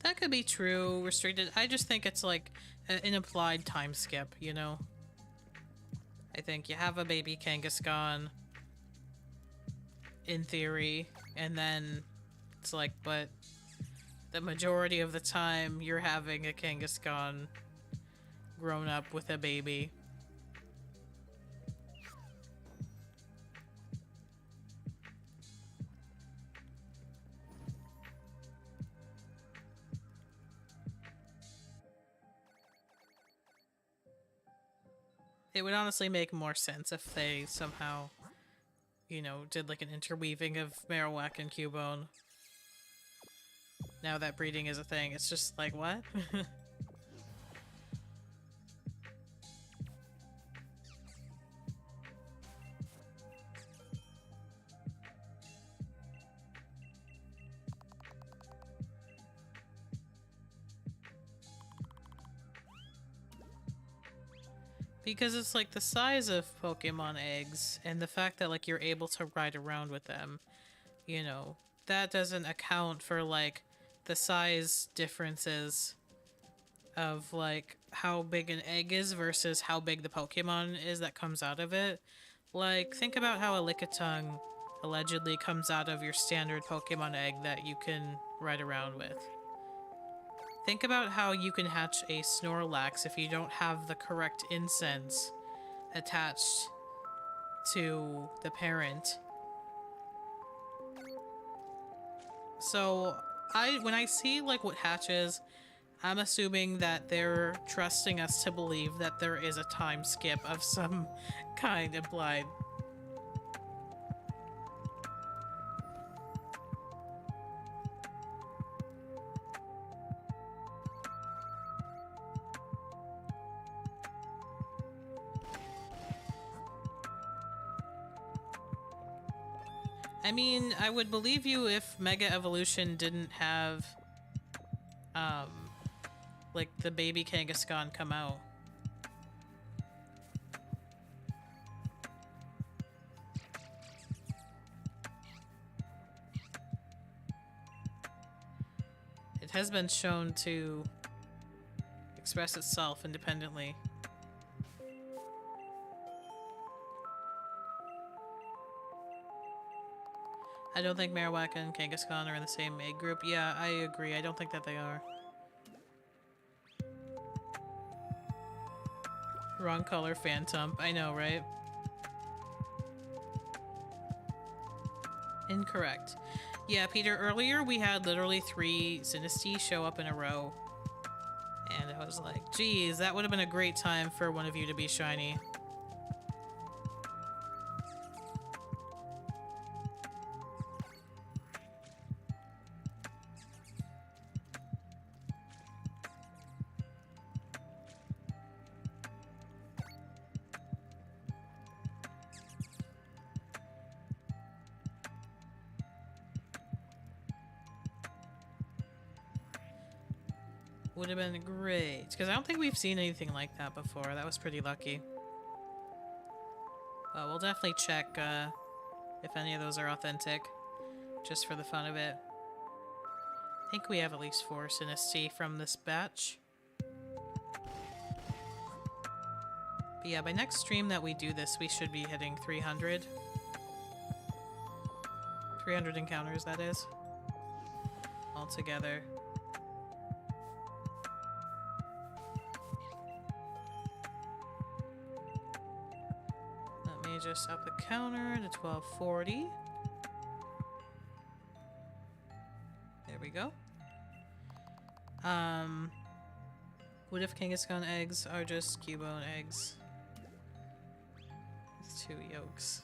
That could be true, restricted. I just think it's like an implied time skip, you know? I think you have a baby Kangaskhan, in theory, and then it's like, but the majority of the time you're having a Kangaskhan grown up with a baby. It would honestly make more sense if they somehow, you know, did like an interweaving of Marowak and Cubone. Now that breeding is a thing, it's just like, what? Because it's like the size of Pokemon eggs and the fact that like you're able to ride around with them, you know, that doesn't account for like the size differences of like how big an egg is versus how big the Pokemon is that comes out of it. Like, think about how a Lickitung allegedly comes out of your standard Pokemon egg that you can ride around with. Think about how you can hatch a Snorlax if you don't have the correct incense attached to the parent. So, when I see like what hatches, I'm assuming that they're trusting us to believe that there is a time skip of some kind implied. I mean, I would believe you if Mega Evolution didn't have, like, the baby Kangaskhan come out. It has been shown to express itself independently. I don't think Marowak and Kangaskhan are in the same egg group. Yeah, I agree. I don't think that they are. Wrong color, Phantom. I know, right? Incorrect. Yeah, Peter, earlier we had literally 3 Sinistea show up in a row. And I was like, geez, that would have been a great time for one of you to be shiny. Would have been great. Because I don't think we've seen anything like that before. That was pretty lucky. But we'll definitely check if any of those are authentic. Just for the fun of it. I think we have at least 4 Sinistea from this batch. But yeah, by next stream that we do this, we should be hitting 300. 300 encounters, that is. Altogether. Let me just up the counter to 1240. There we go. What if Kangaskhan eggs are just Cubone eggs? With 2 yolks.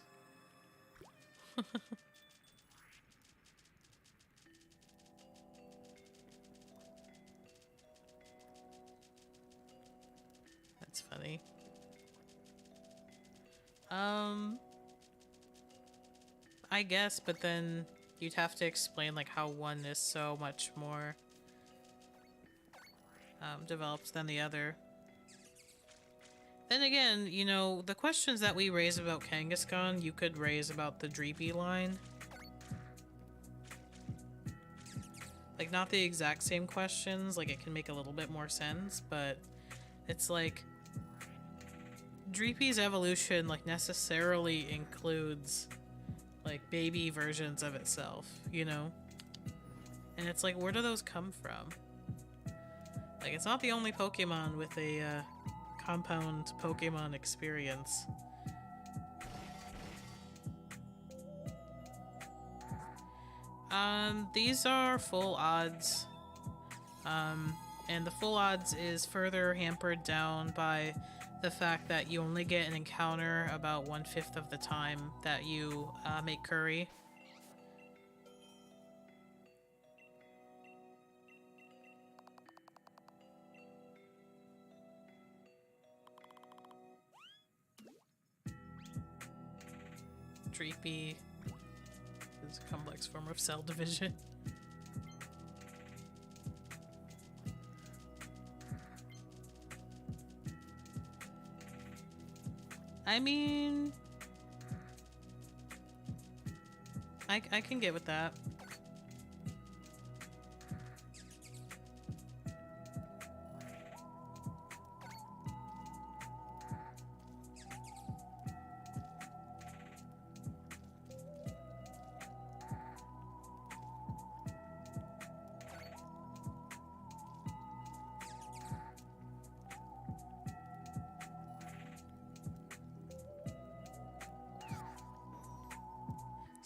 That's funny. I guess, but then you'd have to explain like how one is so much more developed than the other. Then again, you know, the questions that we raise about Kangaskhan, you could raise about the Dreepy line. Like, not the exact same questions, like it can make a little bit more sense, but it's like Dreepy's evolution like necessarily includes like baby versions of itself, you know? And it's like, where do those come from? Like, it's not the only Pokemon with a compound Pokemon experience. These are full odds. And the full odds is further hampered down by the fact that you only get an encounter about 1/5 of the time that you make curry. Dreepy is a complex form of cell division. I mean, I can get with that.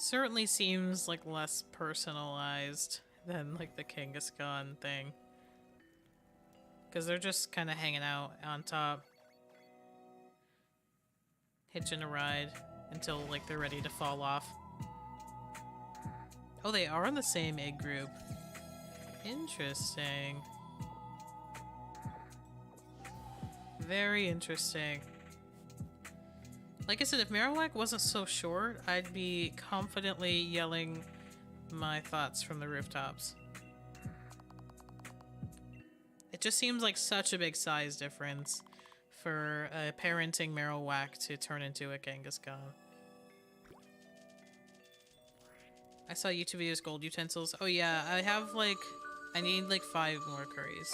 Certainly seems like less personalized than like the Kangaskhan thing. Because they're just kind of hanging out on top. Hitching a ride until like they're ready to fall off. Oh, they are in the same egg group. Interesting. Very interesting. Like I said, if Marowak wasn't so short, I'd be confidently yelling my thoughts from the rooftops. It just seems like such a big size difference for a parenting Marowak to turn into a Kangaskhan. I saw YouTube videos gold utensils. Oh yeah, I need like 5 more curries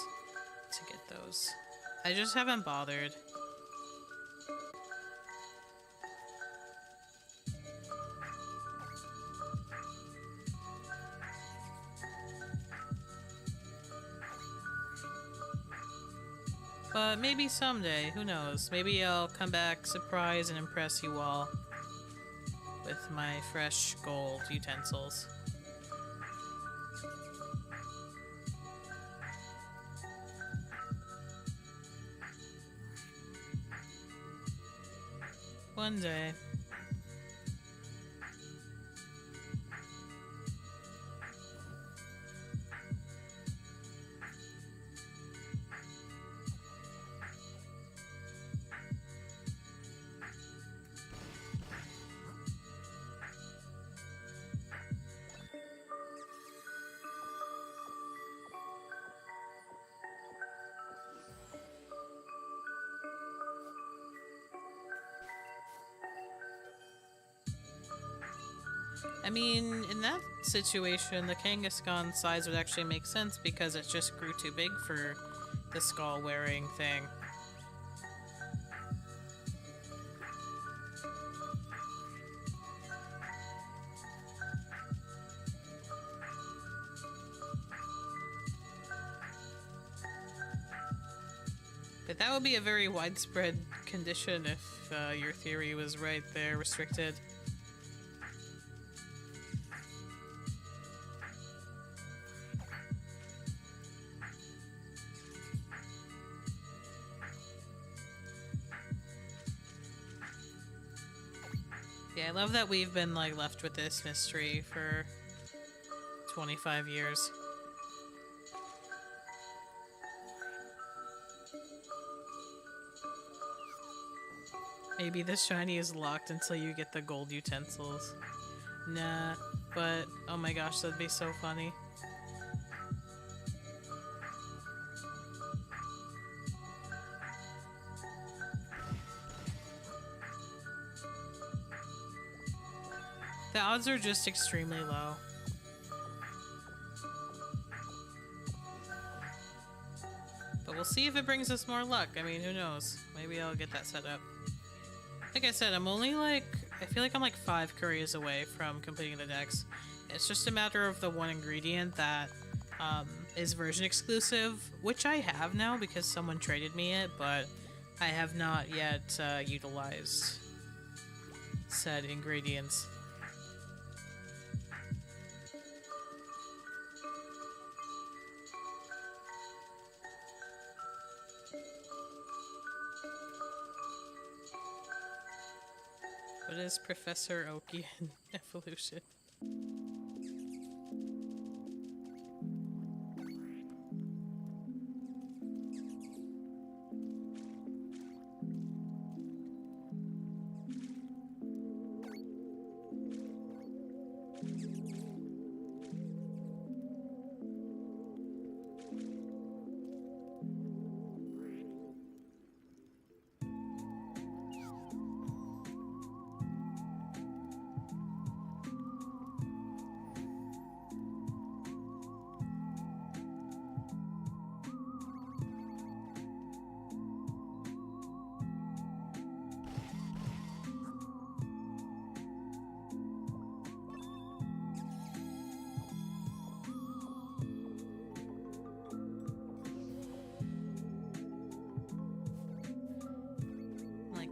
to get those. I just haven't bothered. But maybe someday, who knows? Maybe I'll come back, surprise, and impress you all with my fresh gold utensils. One day. I mean, in that situation, the Kangaskhan size would actually make sense because it just grew too big for the skull-wearing thing. But that would be a very widespread condition if your theory was right there, restricted. Yeah, I love that we've been, like, left with this mystery for 25 years. Maybe the shiny is locked until you get the gold utensils. Nah, but oh my gosh, that'd be so funny. The odds are just extremely low. But we'll see if it brings us more luck. I mean, who knows? Maybe I'll get that set up. Like I said, I'm only like... I feel like I'm like 5 curries away from completing the dex. It's just a matter of the one ingredient that is version exclusive, which I have now because someone traded me it, but I have not yet utilized said ingredients. What is Professor Okian evolution?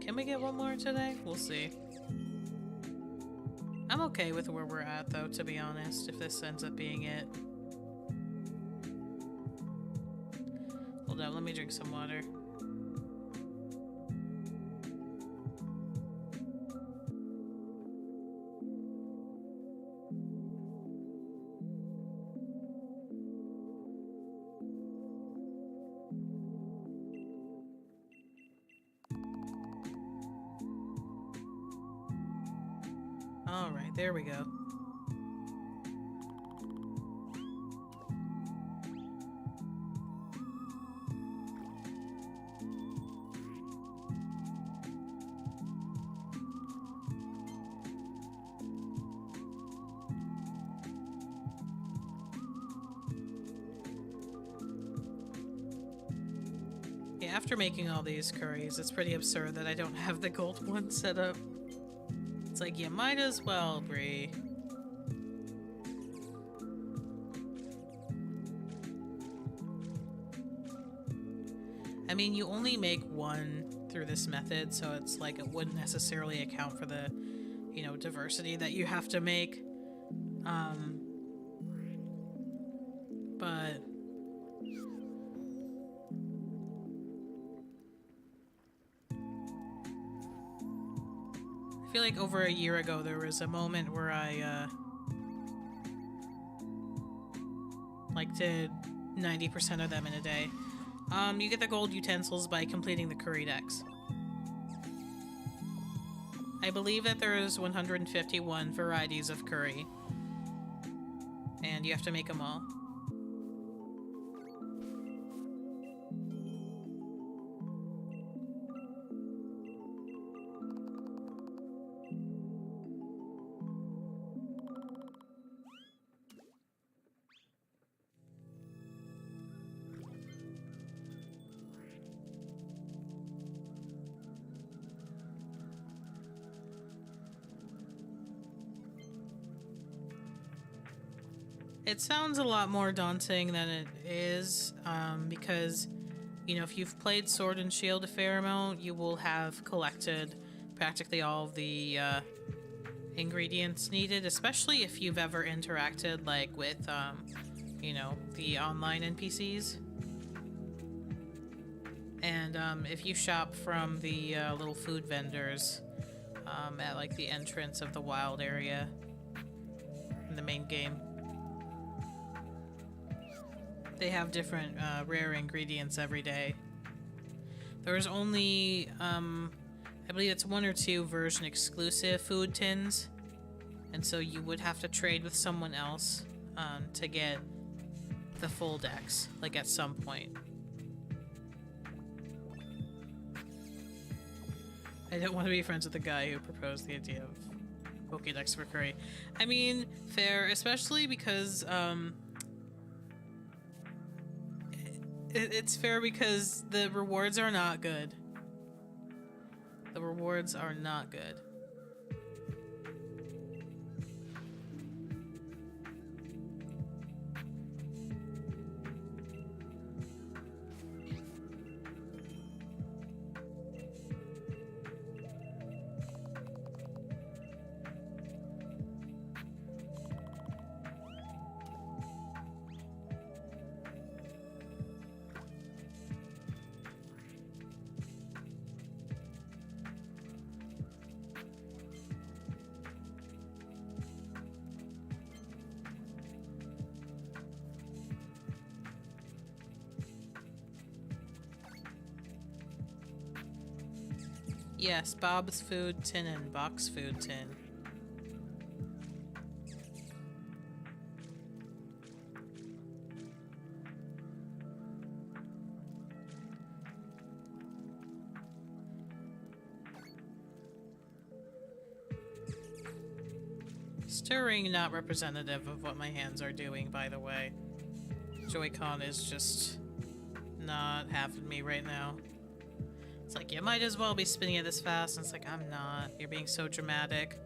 Can we get one more today? We'll see. I'm okay with where we're at, though, to be honest, if this ends up being it. Hold on, let me drink some water. Alright, there we go. Yeah, after making all these curries, it's pretty absurd that I don't have the gold one set up. It's like, you might as well, Bree. I mean, you only make one through this method, so it's like it wouldn't necessarily account for the, you know, diversity that you have to make. But I feel like over a year ago there was a moment where I like did 90% of them in a day. You get the gold utensils by completing the curry decks. I believe that there's 151 varieties of curry, and you have to make them all. It sounds a lot more daunting than it is, because, you know, if you've played Sword and Shield a fair amount, you will have collected practically all of the ingredients needed, especially if you've ever interacted, like, with, you know, the online NPCs. And if you shop from the little food vendors at, like, the entrance of the wild area in the main game, they have different rare ingredients every day. There's only, I believe it's 1 or 2 version exclusive food tins, and so you would have to trade with someone else to get the full decks, like at some point. I don't want to be friends with the guy who proposed the idea of Pokédex for curry. I mean, fair, especially because, it's fair because the rewards are not good. The rewards are not good. Yes, Bob's Food Tin and Box Food Tin. Stirring not representative of what my hands are doing, by the way. Joy-Con is just not having me right now. It's like, you might as well be spinning it this fast, and it's like, I'm not. You're being so dramatic.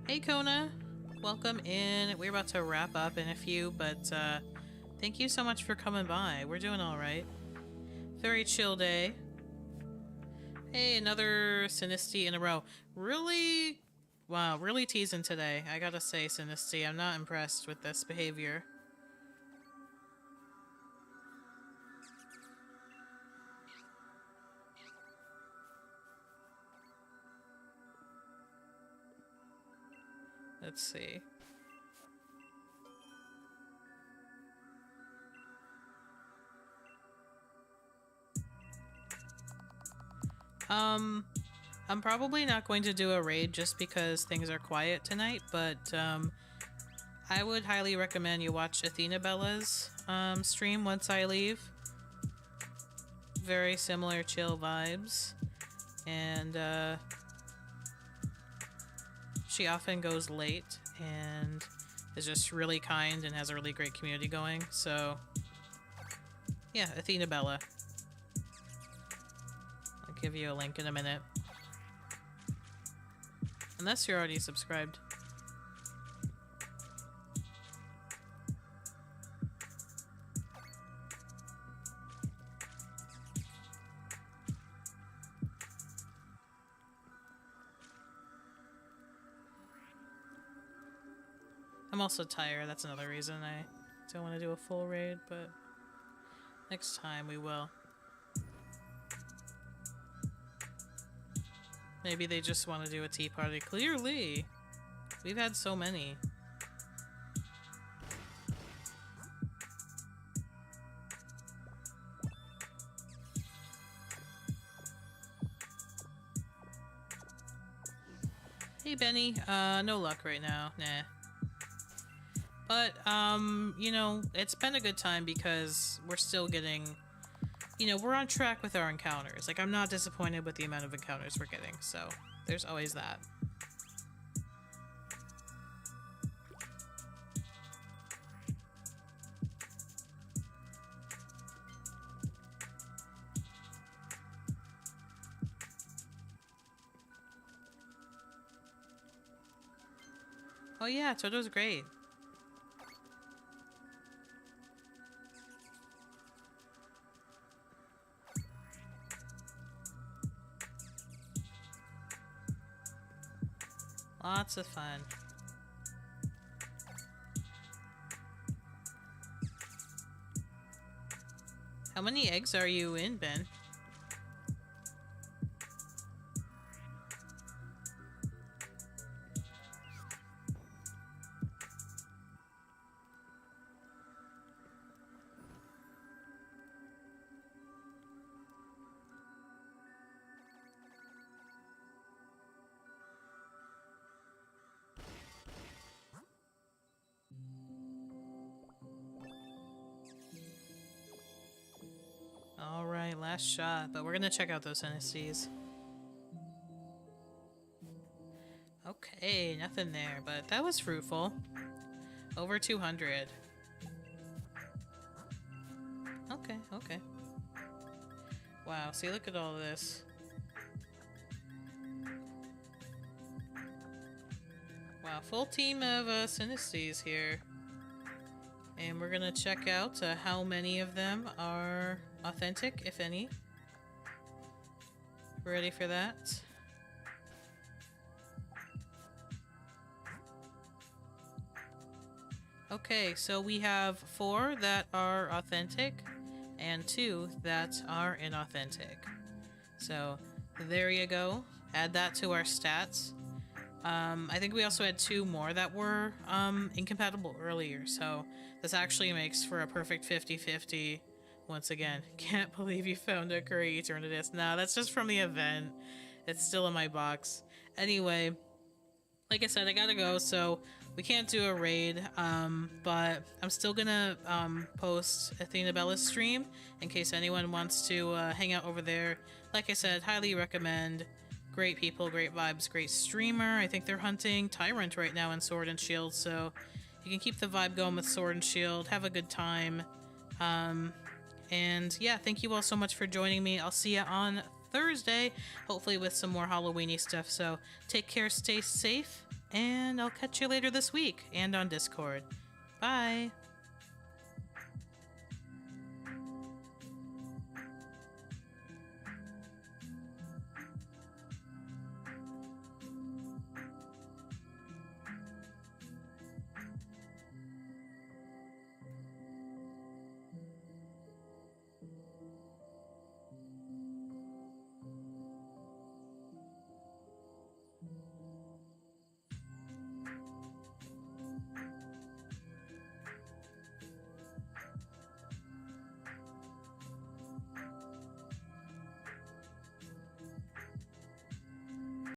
Hey, Kona. welcome in. We're about to wrap up in a few, but thank you so much for coming by. We're doing all right. Very chill day. Hey, another Sinisty in a row. Really, wow, really teasing today. I gotta say, Sinisty, I'm not impressed with this behavior. Let's see. I'm probably not going to do a raid just because things are quiet tonight, but I would highly recommend you watch Athena Bella's stream once I leave. Very similar chill vibes, and she often goes late and is just really kind and has a really great community going. So yeah, Athena Bella. I'll give you a link in a minute. Unless you're already subscribed. I'm also tired, that's another reason I don't want to do a full raid, but next time we will. Maybe they just want to do a tea party. Clearly! We've had so many. Hey Benny, no luck right now, nah. But, you know, it's been a good time because we're still getting, you know, we're on track with our encounters. Like, I'm not disappointed with the amount of encounters we're getting, so there's always that. Oh yeah, Toto's great. Lots of fun. How many eggs are you in, Ben? Alright, last shot, but we're gonna check out those NSCs. Okay, nothing there, but that was fruitful. Over 200. Okay, okay. Wow, see, look at all this. Wow, full team of Sinisties here. And we're gonna check out how many of them are authentic, if any. Ready for that? Okay, so we have 4 that are authentic and 2 that are inauthentic. So there you go. Add that to our stats. I think we also had 2 more that were incompatible earlier, so this actually makes for a perfect 50-50. Once again, can't believe you found a Curry Eternatus. Nah, that's just from the event. It's still in my box. Anyway, like I said, I gotta go, so we can't do a raid, but I'm still gonna post Athena Bella's stream in case anyone wants to hang out over there. Like I said, highly recommend. Great people, great vibes, great streamer. I think they're hunting Tyrant right now in Sword and Shield, so you can keep the vibe going with Sword and Shield. Have a good time. And yeah, thank you all so much for joining me. I'll see you on Thursday, hopefully with some more Halloween-y stuff. So take care, stay safe, and I'll catch you later this week and on Discord. Bye!